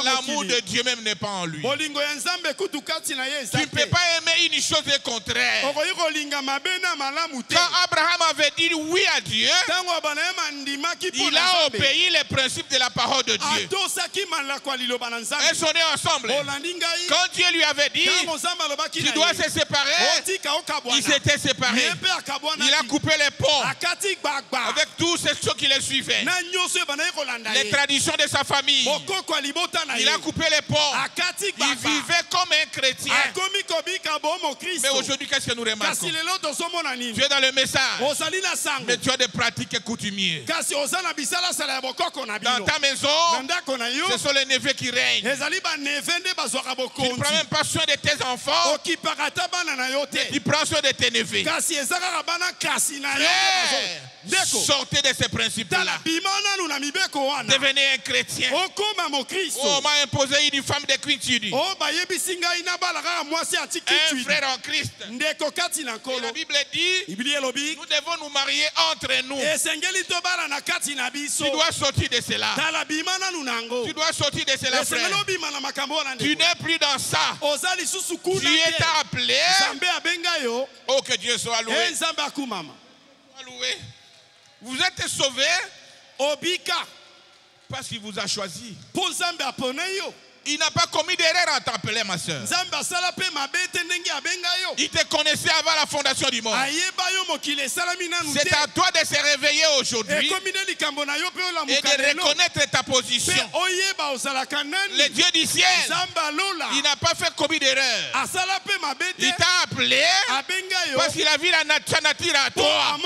L'amour de Dieu même n'est pas en lui. Tu ne peux pas aimer une chose contraire. Quand Abraham avait dit oui à Dieu, il a obéi. obéi les principes de la parole de Dieu. Elles sont nées ensemble. Quand Dieu lui avait dit, tu dois se séparer, il s'était séparé. Il a coupé les ponts avec tous ceux qui les suivaient. Les traditions de sa famille. Il a coupé les ponts. Il vivait comme un chrétien. Mais aujourd'hui, qu'est-ce que nous remarquons? Tu es dans le message, mais tu as des pratiques coutumières. Dans ta maison, ce sont les neveux qui règnent. Tu ne prends même pas soin de tes enfants, mais tu prends soin de tes neveux. Sortez de ces principes-là. Devenez un chrétien. On m'a imposé une femme de quiétude. Un frère en Christ. Et la Bible dit, nous devons nous marier entre nous. Tu dois sortir de cela. Tu dois sortir de cela, frère. Tu n'es plus dans ça. Tu es appelé. Oh, que Dieu soit loué. Vous êtes sauvés parce qu'il vous a choisi. Il n'a pas commis d'erreur à t'appeler, ma soeur. Il te connaissait avant la fondation du monde. C'est à toi de se réveiller aujourd'hui et de reconnaître ta position. Le Dieu du ciel, il n'a pas fait commis d'erreur. Il t'a appelé parce qu'il a vu la nature à toi.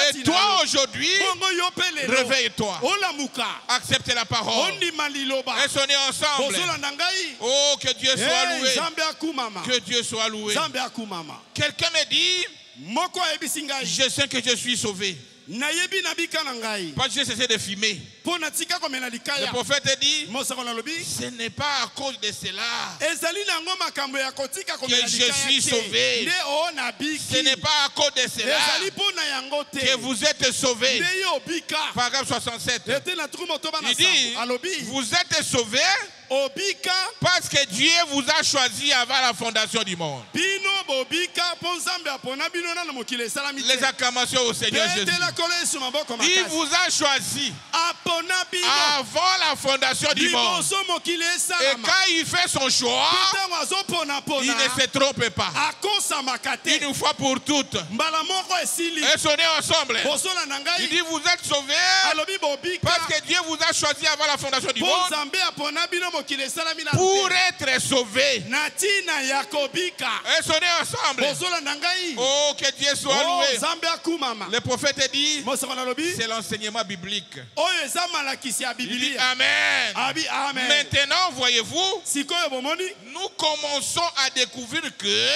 Et toi aujourd'hui, réveille-toi. Accepte la parole. Et ensemble. Oh, que Dieu soit loué. Que Dieu soit loué. Quelqu'un me dit, je sais que je suis sauvé. Pas que j'ai cessé de fumer. Le prophète dit, ce n'est pas à cause de cela que je suis sauvé. Ce n'est pas à cause de cela que vous êtes sauvés. Paragraphe 67. Il dit, vous êtes sauvés parce que Dieu vous a choisi avant la fondation du monde. Les acclamations au Seigneur Jésus. Il vous a choisi avant la fondation du monde. Et quand il fait son choix, il ne se trompe pas. Une fois pour toutes. Et sonnez ensemble. Il dit, vous êtes sauvés parce que Dieu vous a choisi avant la fondation du monde pour être sauvés. Et sonnez ensemble. Oh, que Dieu soit loué. Le prophète dit, c'est l'enseignement biblique. Il dit Amen. Maintenant, voyez-vous, nous commençons à découvrir que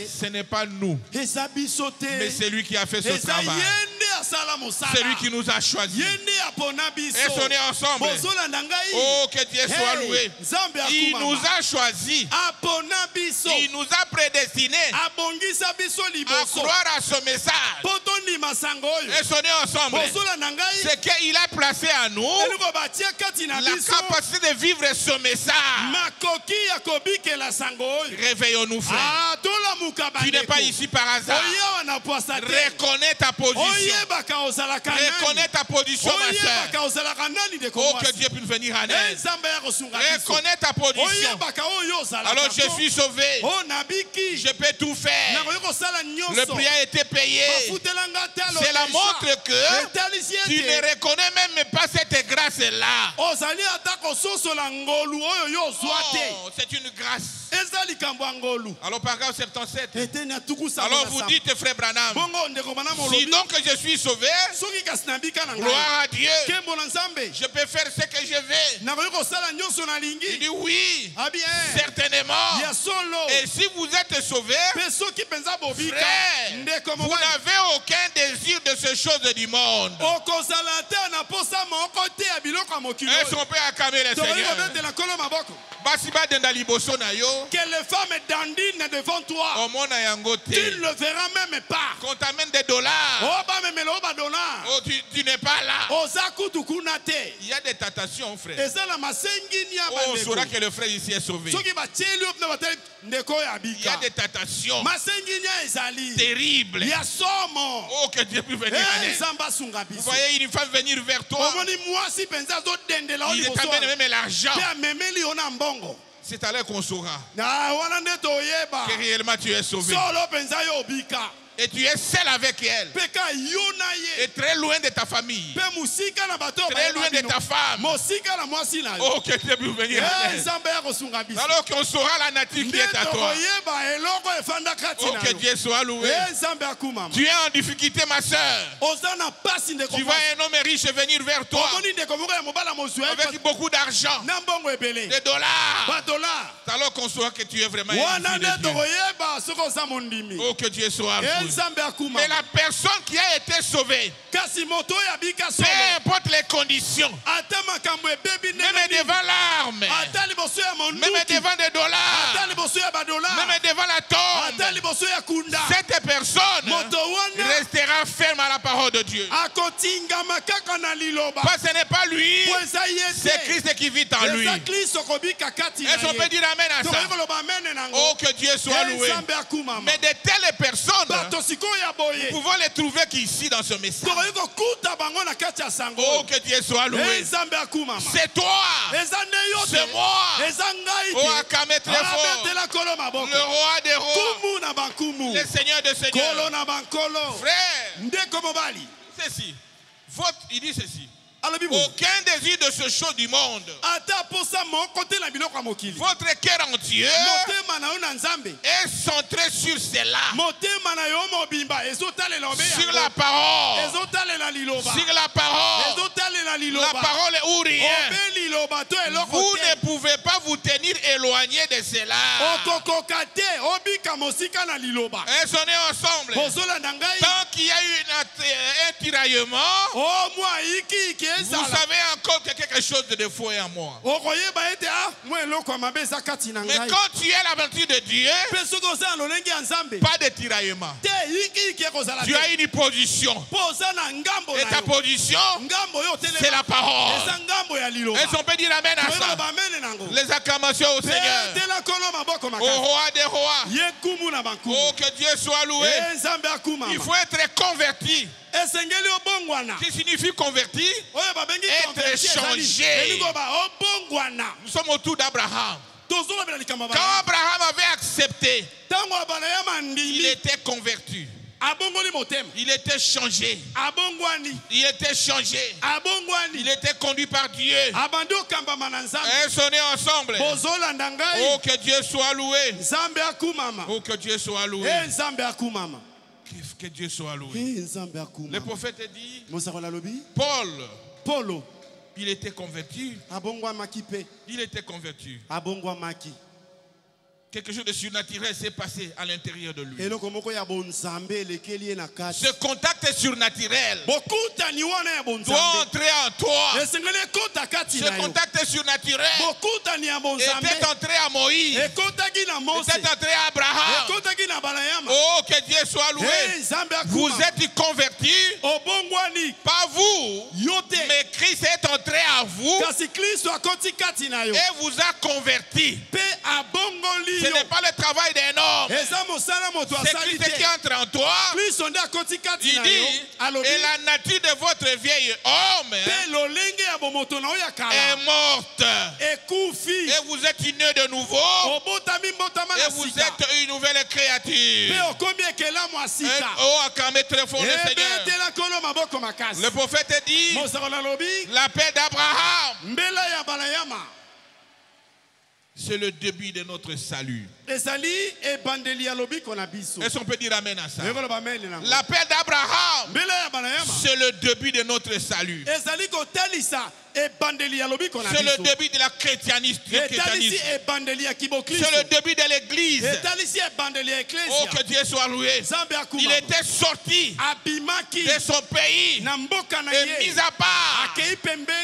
ce n'est pas nous, mais c'est lui qui a fait ce travail. C'est lui qui nous a choisis. Et sonnez ensemble. Oh, que Dieu soit loué. Il nous a choisis. Il nous a prédestinés à croire à ce message. Et sonnez ensemble. C'est qu'il a placé à nous la capacité de vivre ce message. Réveillons-nous, frère. Tu n'es pas ici par hasard. Reconnais ta position. Reconnais ta position, ma soeur. Oh, que Dieu puisse venir en aide. Reconnais ta position. Alors je suis sauvé. Je peux tout faire. Le prix a été payé. Cela montre que tu ne reconnais même pas cette grâce-là. Oh, c'est une grâce. Alors paragraphe 77. Alors vous dites, frère Branham, si donc je suis sauvé, gloire à Dieu, je peux faire ce que je veux. Il dit oui, certainement. Et si vous êtes sauvé, frère, vous n'avez aucun désir de ces choses du monde. Est-ce qu'on peut acclamer le Seigneur? Que les femmes dandinent devant toi, tu ne le verras même pas. Qu'on t'amène des dollars. Oh tu n'es pas là. Il y a des tentations, frère. On saura que le frère ici est sauvé. Il y a des tentations terribles. Oh, que Dieu puisse venir à l'aide. Vous voyez une femme venir vers toi. Il est amené même l'argent. C'est à l'heure qu'on saura que réellement tu es sauvé. Et tu es seul avec elle. Et très loin de ta famille. Très loin de ta femme. Oh, que Dieu puisse venir à l'aide. Alors qu'on saura la nature qui est à toi. Oh, que Dieu soit loué. Tu es en difficulté, ma soeur. Tu vois un homme riche venir vers toi avec beaucoup d'argent, des dollars. Alors qu'on saura que tu es vraiment un Dieu. Oh, que Dieu soit loué. Mais la personne qui a été sauvée, peu importe les conditions, même devant l'arme, même devant des dollars, même devant la tombe, cette personne restera ferme à la parole de Dieu. Parce que ce n'est pas lui, c'est Christ qui vit en lui. Est-ce qu'on peut dire amen à ça? Oh, que Dieu soit loué. Mais de telles personnes, nous pouvons les trouver qu'ici dans ce message. Oh, que Dieu soit loué. C'est toi, c'est moi. Oh, acclamez très fort le roi des rois, le Seigneur des seigneurs. Frère, ceci, il dit ceci: aucun désir de ce chose du monde. Votre cœur entier est centré sur cela. Sur la parole. Sur la parole. La parole est ou rien. Vous ne pouvez pas vous tenir éloigné de cela. Est-ce qu'on est ensemble? Tant qu'il y a eu un tiraillement, vous savez encore que quelque chose de faux est en moi. Mais quand tu es l'aventure de Dieu, pas de tiraillement. Tu as une position. Et ta position, c'est la parole. Est-ce qu'on peut dire amen à ça? Les acclamations au Seigneur, au roi des rois. Oh, que Dieu soit loué. Il faut être converti. Qui signifie converti? Être changé. Nous sommes autour d'Abraham. Quand Abraham avait accepté, il était converti. Il était changé. Il était changé. Il était conduit par Dieu. Est-ce qu'on est ensemble? Oh, que Dieu soit loué. Oh, que Dieu soit loué. Que Dieu soit loué. Le prophète dit, Paul, il était converti. Il était converti. Quelque chose de surnaturel s'est passé à l'intérieur de lui. Ce contact surnaturel doit entrer en toi. Ce contact surnaturel était entré à Moïse, était entré à Abraham. Oh, que Dieu soit loué. Vous êtes convertis, pas vous, mais Christ est entré à vous et vous a converti. Ce n'est pas le travail d'un homme. C'est Christ qui entre en toi. Il dit, et la nature de votre vieil homme est morte. Et vous êtes né de nouveau. Et vous êtes une nouvelle créature. Oh, acclamez très fort le Seigneur. Le prophète dit, la paix d'Abraham, c'est le début de notre salut. Est-ce qu'on peut dire amen à ça? L'appel d'Abraham, c'est le début de notre salut. C'est le début de la christianisme. C'est le début de l'église. Oh, que Dieu soit loué. Il était sorti de son pays et mis à part,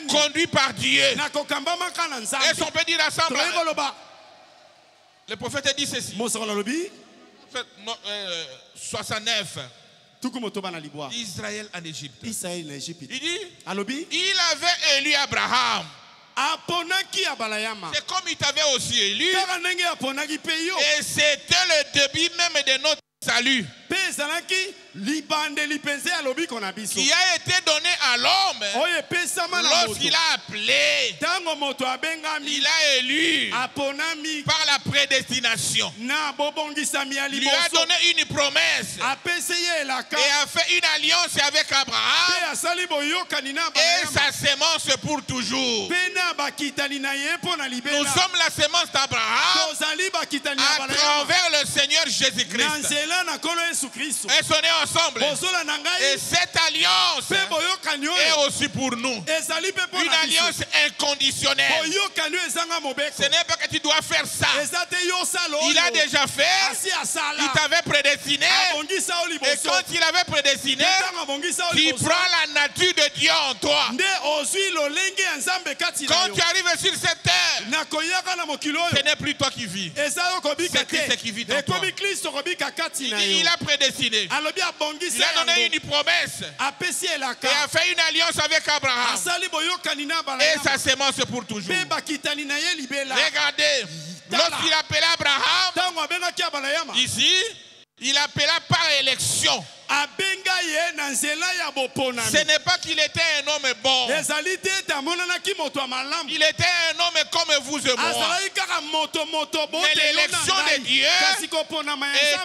conduit par Dieu. Est-ce qu'on peut dire ensemble? Le prophète dit ceci. 69. Israël en Égypte. Il dit, il avait élu Abraham. C'est comme il t'avait aussi élu. Et c'était le début même de notre salut. Qui a été donné à l'homme lorsqu'il a appelé, il a élu par la prédestination. Il lui a donné une promesse et a fait une alliance avec Abraham et sa sémence pour toujours. Nous sommes la sémence d'Abraham à travers le Seigneur Jésus-Christ. Et on est ensemble. Et cette alliance est aussi pour nous. Une alliance inconditionnelle. Ce n'est pas que tu dois faire ça. Il a déjà fait. Il t'avait prédestiné. Et quand il avait prédestiné, tu prends la nature de Dieu en toi. Quand tu arrives sur cette terre, ce n'est plus toi qui vis. C'est Christ qui vit en toi. Il a prédestiné. Il a donné une promesse et a fait une alliance avec Abraham et sa sémence pour toujours. Regardez, lorsqu'il appela Abraham, ici, il appela par élection. Ce n'est pas qu'il était un homme bon. Il était un homme comme vous et moi. Mais l'élection de Dieu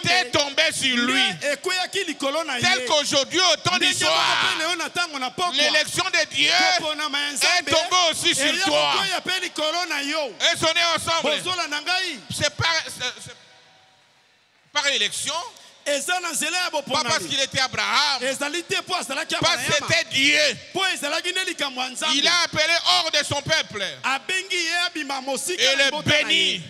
était tombée sur lui. Tel qu'aujourd'hui, au temps du soir, l'élection de Dieu est tombée aussi sur toi. Et on est ensemble. C'est par élection. Pas parce qu'il était Abraham, parce que c'était Dieu. Il a appelé hors de son peuple et le béni.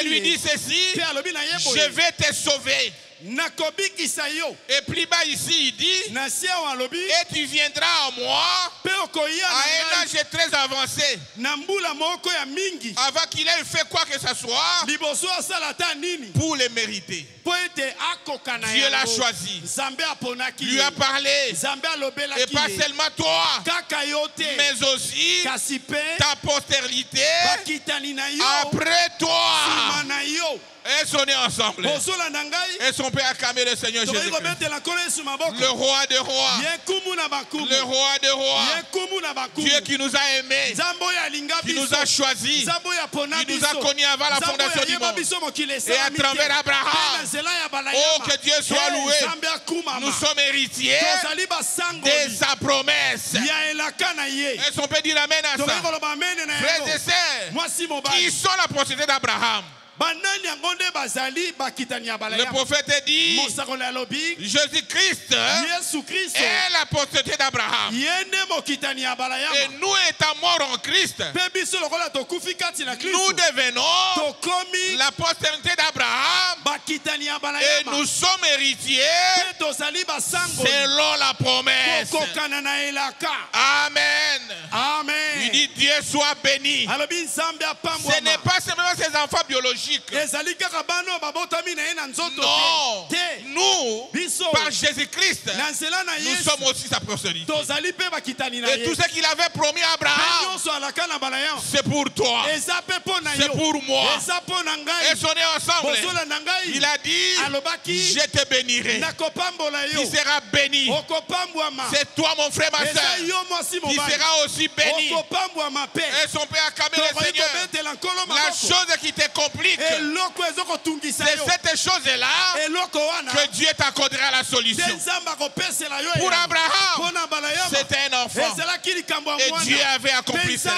Et lui dit ceci: je vais te sauver. Et plus bas ici, il dit: et tu viendras à moi à un âge très avancé, avant qu'il ait fait quoi que ce soit pour le mériter. Dieu l'a choisi, lui a parlé, et pas seulement toi, mais aussi ta postérité après toi. Et on est ensemble. Et son Père a acclamé le Seigneur Jésus-Christ. Le roi des rois. Le roi des rois. Dieu qui nous a aimés, qui nous a choisis, qui nous a connus avant la fondation du monde. Et à travers Abraham, oh, que Dieu soit loué, nous sommes héritiers de sa promesse. Est-ce qu'on peut dire amen à ça? Frères et sœurs, qui sont la postérité d'Abraham? Le prophète dit: Jésus-Christ est la postérité d'Abraham. Et nous étant morts en Christ, nous devenons la postérité d'Abraham. Et nous sommes héritiers selon la promesse. Amen. Il dit: Dieu soit béni. Ce n'est pas seulement ses enfants biologiques. Non, nous, par Jésus-Christ, nous sommes aussi sa postérité. Et tout ce qu'il avait promis à Abraham, c'est pour toi, c'est pour moi. Et on est ensemble. Il a dit: je te bénirai. Tu seras béni. C'est toi, mon frère, ma soeur, qui sera aussi béni. Et son Père a acclamé le Seigneur. La chose qui te complique, c'est cette chose-là que Dieu t'accordera la solution. Pour Abraham, c'était un enfant et Dieu avait accompli cela.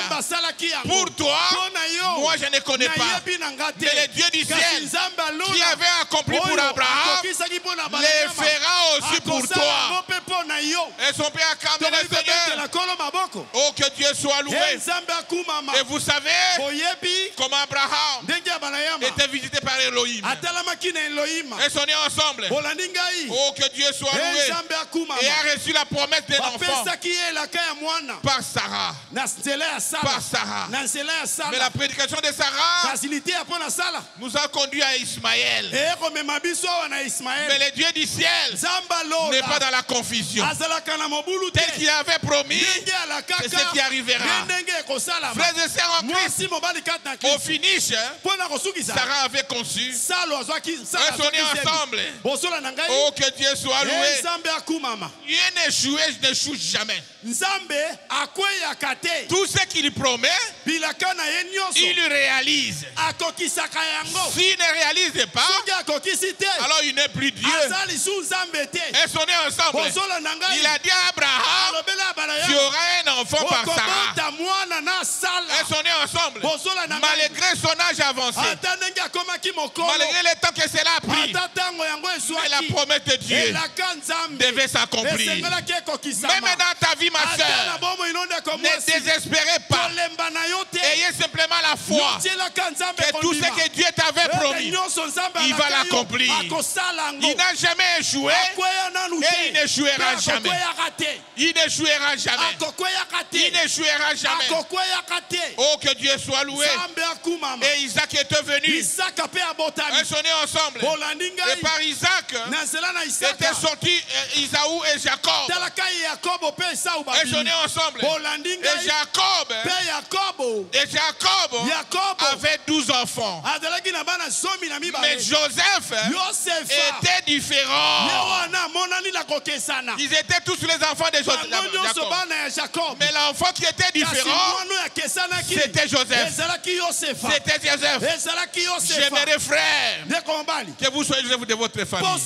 Pour toi, moi je ne connais pas, mais le Dieu du ciel qui avait accompli pour Abraham le fera aussi pour toi. Et son Père a acclamé le Seigneur. Oh, que Dieu soit loué. Et vous savez comment Abraham était visité par Elohim. Elles sont nées ensemble. Oh, que Dieu soit loué. Et a reçu la promesse d'un enfant par Sarah. Par Sarah. Mais la prédication de Sarah nous a conduit à Ismaël. Mais le Dieu du ciel n'est pas dans la confusion. Tel qu'il avait promis, c'est ce qui arrivera. Frères et sœurs en Christ, au finish, Sarah avait conçu. Elles sont nées ensemble. Oh, que Dieu soit loué. Dieu n'échoue jamais. Tout ce qu'il promet, il réalise. S'il ne réalise pas, alors il n'est plus Dieu. Elles sont nées ensemble. Il a dit à Abraham, tu auras un enfant par Sarah. Elles sont nées ensemble. Malgré son âge avancé, malgré le temps que cela a pris, mais la promesse de Dieu devait s'accomplir. Même dans ta vie, ma soeur, ne désespérez pas. Ayez simplement la foi que tout ce que Dieu t'avait promis, il va l'accomplir. Il n'a jamais échoué et il n'échouera jamais. Il n'échouera jamais. Il n'échouera jamais. Oh, que Dieu soit loué. Et Isaac est venu. Elles sont nées ensemble. Et par Isaac étaient sortis Isaou et Jacob. Elles sont nées ensemble. Et Jacob avait 12 enfants. Mais Joseph était différent. Ils étaient tous les enfants de Jacob. Mais l'enfant qui était différent, c'était Joseph. C'était Joseph. J'aimerais, frère, que vous soyez de votre famille.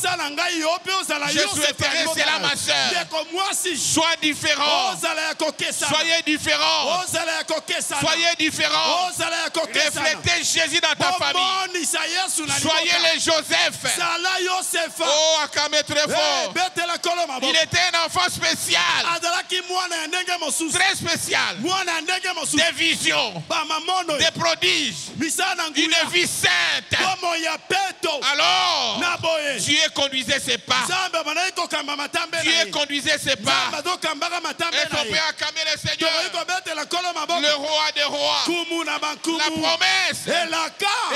Je souhaiterais cela, ma soeur. Sois différent. Soyez différent. Soyez différent. Reflétez Jésus dans ta famille. Soyez les Joseph. Oh, acclamez très fort. Il était un enfant spécial. Très spécial. Des visions. Des prodiges. Une vie sainte. Alors, Dieu conduisait ses pas. Dieu conduisait ses pas. Est-ce qu'on peut acclamer le Seigneur? Le roi des rois. La promesse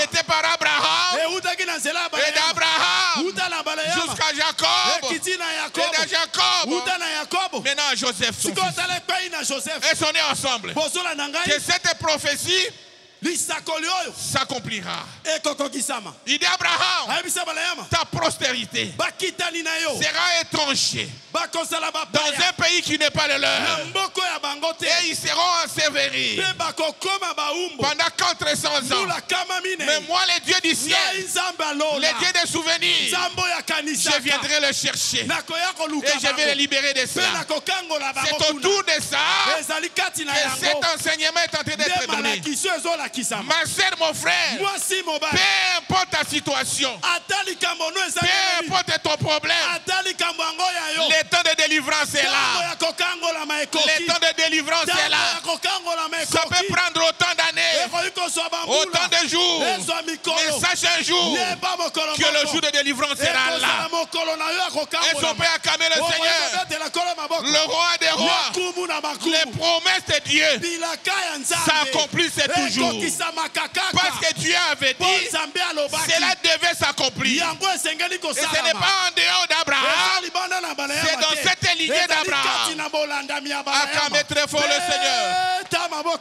était par Abraham. Et d'Abraham jusqu'à Jacob. Et de Jacob maintenant Joseph, son fils. Elles sont nées ensemble. Que cette prophétie s'accomplira. Il dit Abraham, ta postérité sera étranger dans un pays qui n'est pas le leur. Et ils seront ensevelis pendant 400 ans. Mais moi, le Dieu du ciel, le Dieu des souvenirs, je viendrai le chercher et je vais le libérer de cela. C'est autour de ça que cet enseignement est en train d'être donné. Ma soeur, mon frère, peu importe ta situation, peu importe ton problème, le temps de délivrance est là. Le temps de délivrance est là. Ça peut prendre autant d'années, autant de jours, mais sache un jour que le jour de délivrance sera là. Est-ce qu'on peut acclamer le Seigneur, le roi des rois? Les promesses de Dieu s'accomplissent toujours. Parce que Dieu avait dit, cela devait s'accomplir. Et ce n'est pas en dehors d'Abraham, c'est dans cette lignée d'Abraham. Acclamez très fort le Seigneur,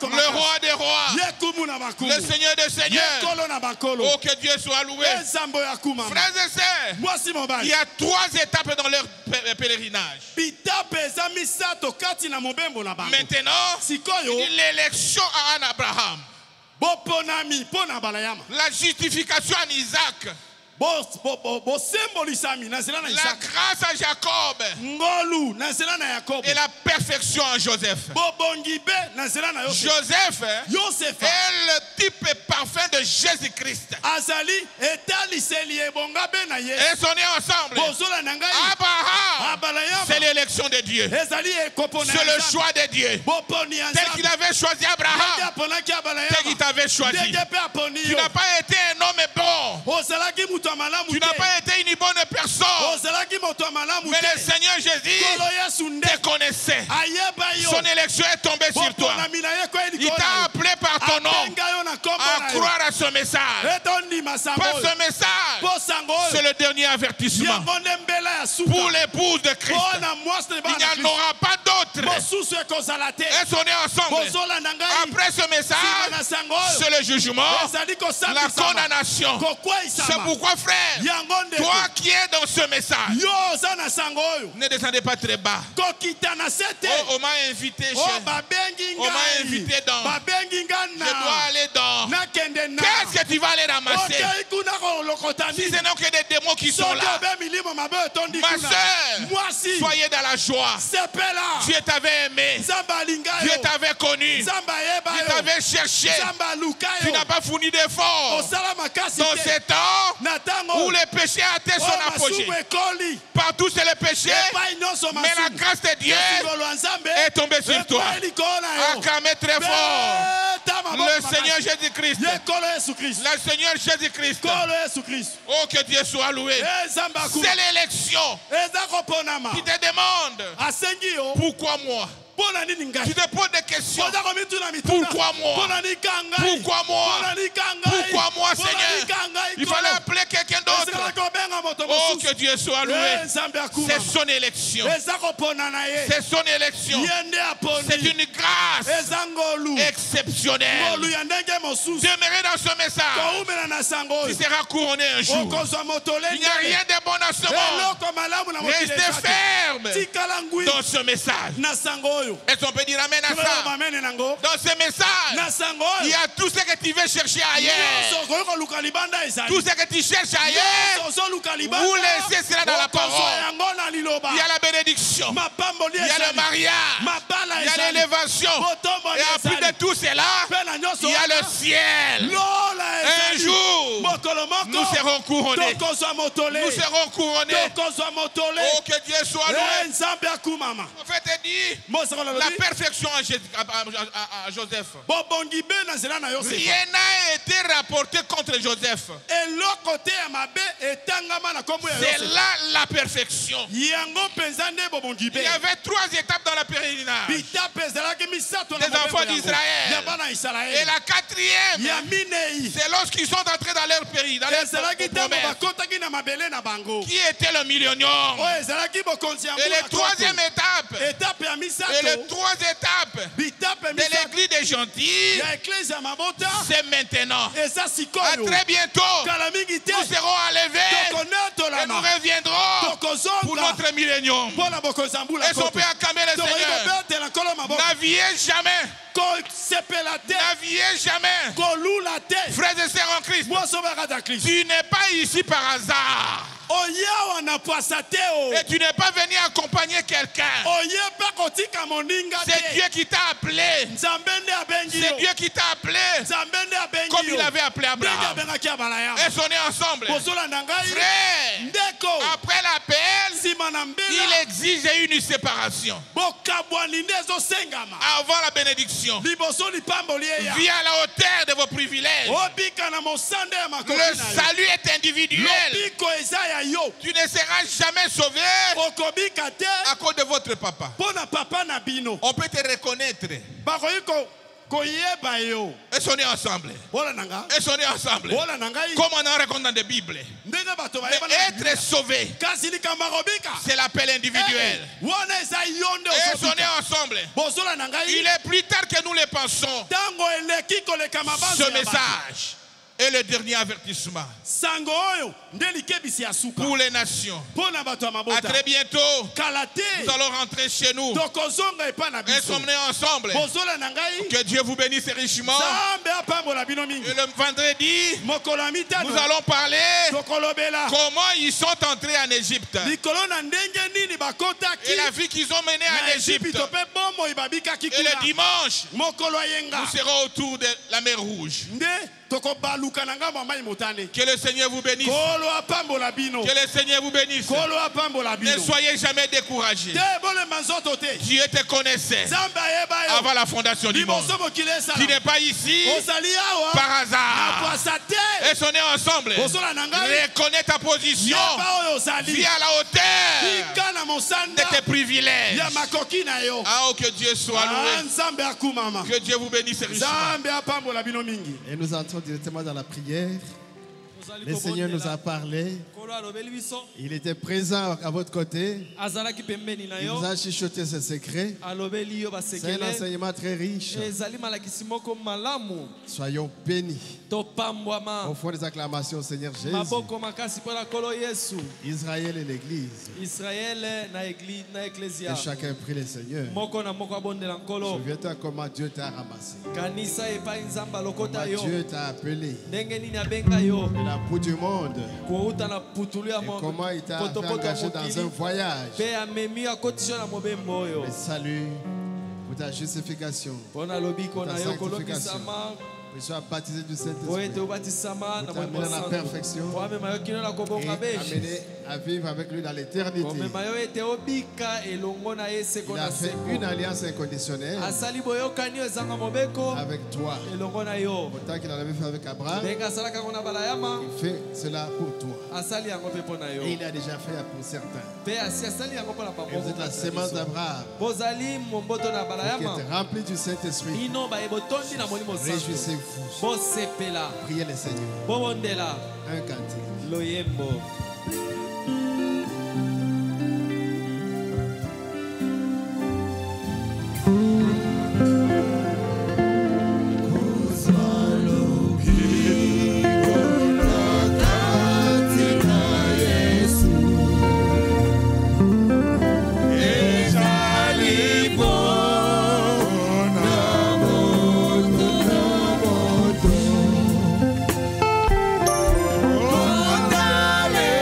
le roi des rois, le Seigneur des seigneurs. Oh, que Dieu soit loué. Frères et sœurs, il y a 3 étapes dans leur pèlerinage. Maintenant, l'élection à Abraham, la justification en Isaac, La grâce à Jacob et la perfection à Joseph. Joseph est le type parfait de Jésus-Christ. Et sont nés ensemble. Abraham, c'est l'élection de Dieu. C'est le choix de Dieu. Tel qu'il avait choisi Abraham, tel qu'il t'avait choisi. Tu n'as pas été un homme bon. Tu n'as pas été une bonne personne. Mais le Seigneur Jésus te connaissait. Son élection est tombée sur toi. Il t'a appelé par ton nom à croire à ce message. Pas ce message, c'est le dernier avertissement pour l'épouse de Christ. Il n'y en aura pas d'autre. Elles sont nées ensemble. Après ce message, c'est le jugement, la condamnation. C'est pourquoi, frère, toi qui es dans ce message, ne descendez pas très bas. On m'a invité on m'a invité dans. Je dois aller dans. Qu'est-ce que tu vas aller ramasser? Si ce n'est que des démons qui sont là. Ma soeur, soyez dans la joie. Dieu t'avait aimé. Dieu t'avait connu. Dieu t'avait cherché. Tu n'as pas fourni d'efforts. Dans ces temps où les péchés atteignent son apogée. Partout c'est le péché. Mais la grâce de Dieu est tombée sur toi. Acclamez très fort le Seigneur Jésus-Christ. Le Seigneur Jésus-Christ. Oh, que Dieu soit loué. C'est l'élection qui te demande pourquoi moi. Tu te poses des questions. Pourquoi moi? Pourquoi moi? Pourquoi moi, Seigneur? Il fallait appeler quelqu'un d'autre. Oh, que Dieu soit loué. C'est son élection. C'est son élection. C'est une grâce exceptionnelle. Demeurer dans ce message. Tu seras couronné un jour. Il n'y a rien de bon dans ce monde. Restez ferme dans ce message. Est-ce qu'on peut dire amen à ça? Dans ce message, il y a tout ce que tu veux chercher ailleurs. Tout ce que tu cherches ailleurs, vous laissez cela dans la parole. Il y a la bénédiction. Il y a le mariage. Il y a l'élévation. Et en plus de tout cela, il y a le ciel. Un jour, nous serons couronnés. Nous serons couronnés. Oh, que Dieu soit loué. Le prophète dit la perfection à Joseph. Rien n'a été rapporté contre Joseph. C'est là la perfection. Il y avait 3 étapes dans la pèlerinage des enfants d'Israël. Et la 4e, c'est lorsqu'ils sont entrés dans leur pays, dans leur promesse. Qui était le millionnaire? Et la 3e étape, et les 3 étapes de l'église des gentils, c'est maintenant. À très bientôt, nous serons enlevés et nous reviendrons pour notre millénium. Est-ce qu'on peut acclamer le Seigneur? N'aviez jamais. N'aviez jamais. Frères et sœurs en Christ, tu n'es pas ici par hasard. Et tu n'es pas venu accompagner quelqu'un. C'est Dieu qui t'a appelé. C'est Dieu qui t'a appelé comme il avait appelé Abraham. Et on est ensemble. Frère, après l'appel, il exige une séparation. Avant la bénédiction, viens à la hauteur de vos privilèges. Le salut est individuel. Tu ne seras jamais sauvé à cause de votre papa. On peut te reconnaître. Est-ce qu'on est ensemble? Est-ce qu'on est ensemble? Comme on en raconte dans des Bibles. Mais être sauvé, c'est l'appel individuel. Est-ce qu'on est ensemble? Il est plus tard que nous le pensons. Ce message Et le dernier avertissement pour les nations. À très bientôt, nous allons rentrer chez nous et sommener ensemble. Que Dieu vous bénisse richement. Et le vendredi, nous allons parler comment ils sont entrés en Égypte et la vie qu'ils ont menée en Égypte. Et le dimanche, nous serons autour de la mer Rouge. Que le Seigneur vous bénisse. Que le Seigneur vous bénisse. Ne soyez jamais découragés. Dieu te connaissait avant la fondation du monde. Tu n'es pas ici par hasard. Et sonnez ensemble. Reconnais ta position. Vis à la hauteur de tes privilèges. Ah, que Dieu soit loué. Que Dieu vous bénisse richement. Et nous entrons directement dans la prière. Le Seigneur nous a parlé. Il était présent à votre côté. Il vous a chuchoté ses secrets. C'est un enseignement très riche. Soyons bénis. Au fond des acclamations au Seigneur Jésus. Israël et l'Église. Et chacun prie le Seigneur. Souviens-toi comment Dieu t'a ramassé. Comment Dieu t'a appelé. De la bout du monde. Et comment il t'a fait engager dans un voyage. Le salut pour ta justification, pour ta sanctification. Que sois baptisé du Saint-Esprit. Pour t'amener dans la perfection. Et amener à vivre avec lui dans l'éternité. Il a fait une alliance inconditionnelle avec toi. Autant qu'il en avait fait avec Abraham, il fait cela pour toi. Et il a déjà fait pour certains. Et vous êtes la sémence d'Abraham. Vous êtes rempli du Saint-Esprit. Réjouissez-vous. Priez le Seigneur. Un cantique. Dale.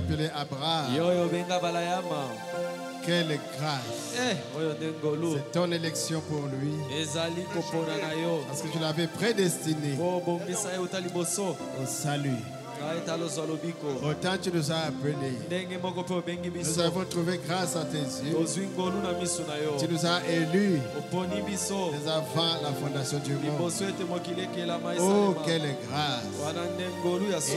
appelé Abraham. Quelle grâce. C'est ton élection pour lui. Parce que tu l'avais prédestiné au salut. Autant tu nous as appelés. Nous avons trouvé grâce à tes yeux. Tu nous as élus dès avant la fondation du monde. Oh, quelle grâce.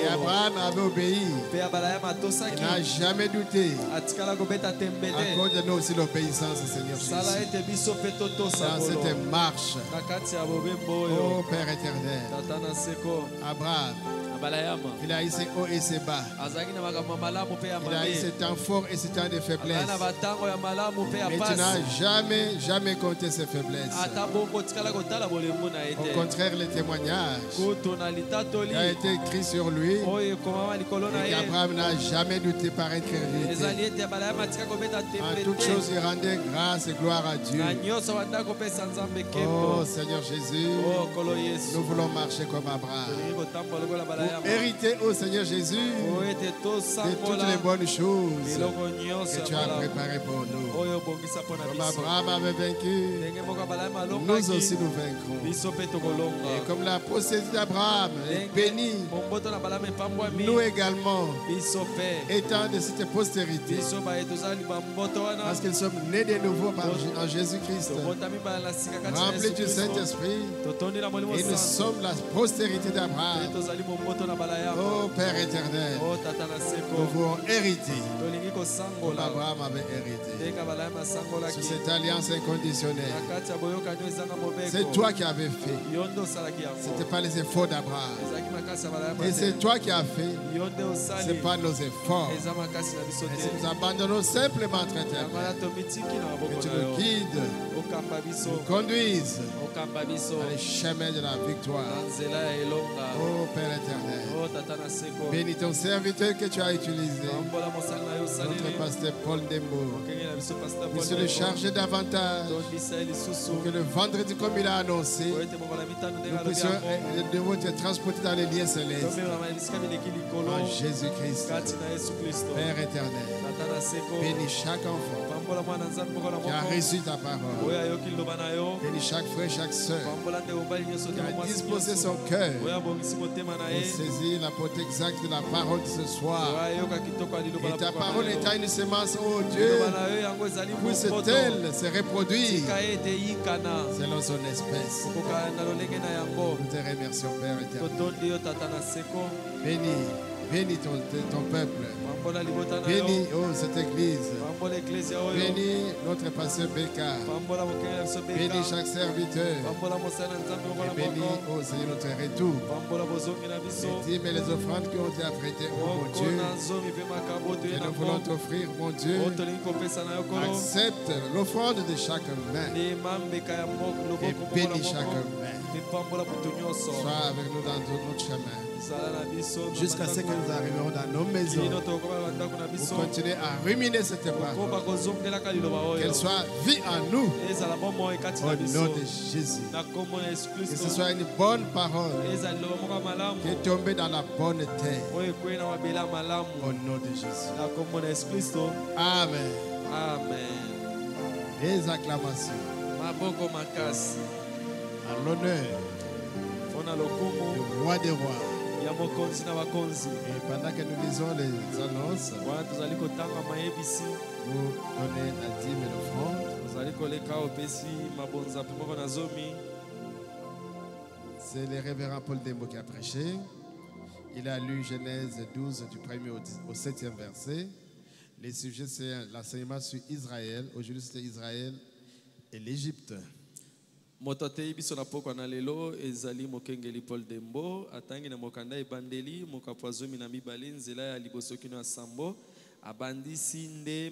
Et Abraham avait obéi. Il n'a jamais douté. Accorde-nous aussi l'obéissance, Seigneur Jésus. Dans cette marche. Oh, Père éternel. Abraham, il a eu ses hauts et ses bas. Il a eu ses temps forts et ses temps de faiblesse. Mais tu n'as jamais compté ses faiblesses. Au contraire, le témoignage qui a été écrit sur lui, et qu'Abraham n'a jamais douté par incrédulité. En toutes choses, il rendait grâce et gloire à Dieu. Oh Seigneur Jésus, nous voulons marcher comme Abraham. Hériter au Seigneur Jésus de toutes les bonnes choses que tu as préparées pour nous. Comme Abraham avait vaincu, nous aussi nous vaincrons. Et comme la procédure d'Abraham est bénie, nous également, étant de cette postérité, parce qu'ils sont nés de nouveau en Jésus-Christ, remplis du Saint-Esprit, et nous sommes la postérité d'Abraham. Oh Père éternel, nous voulons hériter comme Abraham avait hérité. Sur cette alliance inconditionnelle, c'est toi qui avais fait. Ce n'était pas les efforts d'Abraham. Et c'est toi qui as fait. Ce n'est pas nos efforts. Et si nous abandonnons simplement entre tes mains, que tu nous guides, nous conduises dans les chemins de la victoire. Oh Père éternel, bénis ton serviteur que tu as utilisé, notre pasteur Paul Dembo. Puisse le charger davantage pour que le vendredi, comme il a annoncé, nous puissions de nouveau te transporter dans les liens célestes. En Jésus-Christ, Père éternel, bénis chaque enfant qui a reçu ta parole. Bénis chaque frère, chaque soeur qui a disposé son cœur pour saisir la portée exacte de la parole de ce soir. Et ta parole étant une semence, oh Dieu, puisse-t-elle se reproduire selon son espèce. Nous te remercions, Père éternel. Bénis ton peuple. Bénis cette église. Bénis notre pasteur Béka. Bénis chaque serviteur. Et bénis Seigneur notre retour. Et mais les offrandes qui ont été apprêtées, oh mon Dieu, que nous voulons t'offrir, mon Dieu, accepte l'offrande de chaque main. Et bénis chaque main. Sois avec nous dans notre chemin. Jusqu'à ce que nous arrivions dans nos maisons. Vous continuez à ruminer cette parole. Qu'elle soit vie en nous. Au nom de Jésus. Que ce soit une bonne parole qui est tombée dans la bonne terre. Au nom de Jésus. Amen. Amen. Les acclamations. À l'honneur du roi des rois. Et pendant que nous lisons les annonces, vous donnez la dîme et l'offrande. C'est le révérend Paul Dembo qui a prêché. Il a lu Genèse 12 du 1er au 7e verset. Les sujets, c'est l'enseignement sur Israël. Aujourd'hui, c'était Israël et l'Égypte. Motatei biso na poko na lelo ezali mokengeli Paul Dembo atangi na mokanda ebandeli mokapwa zomi na mibale nzela ya liboso kino ya sambo abandisi nde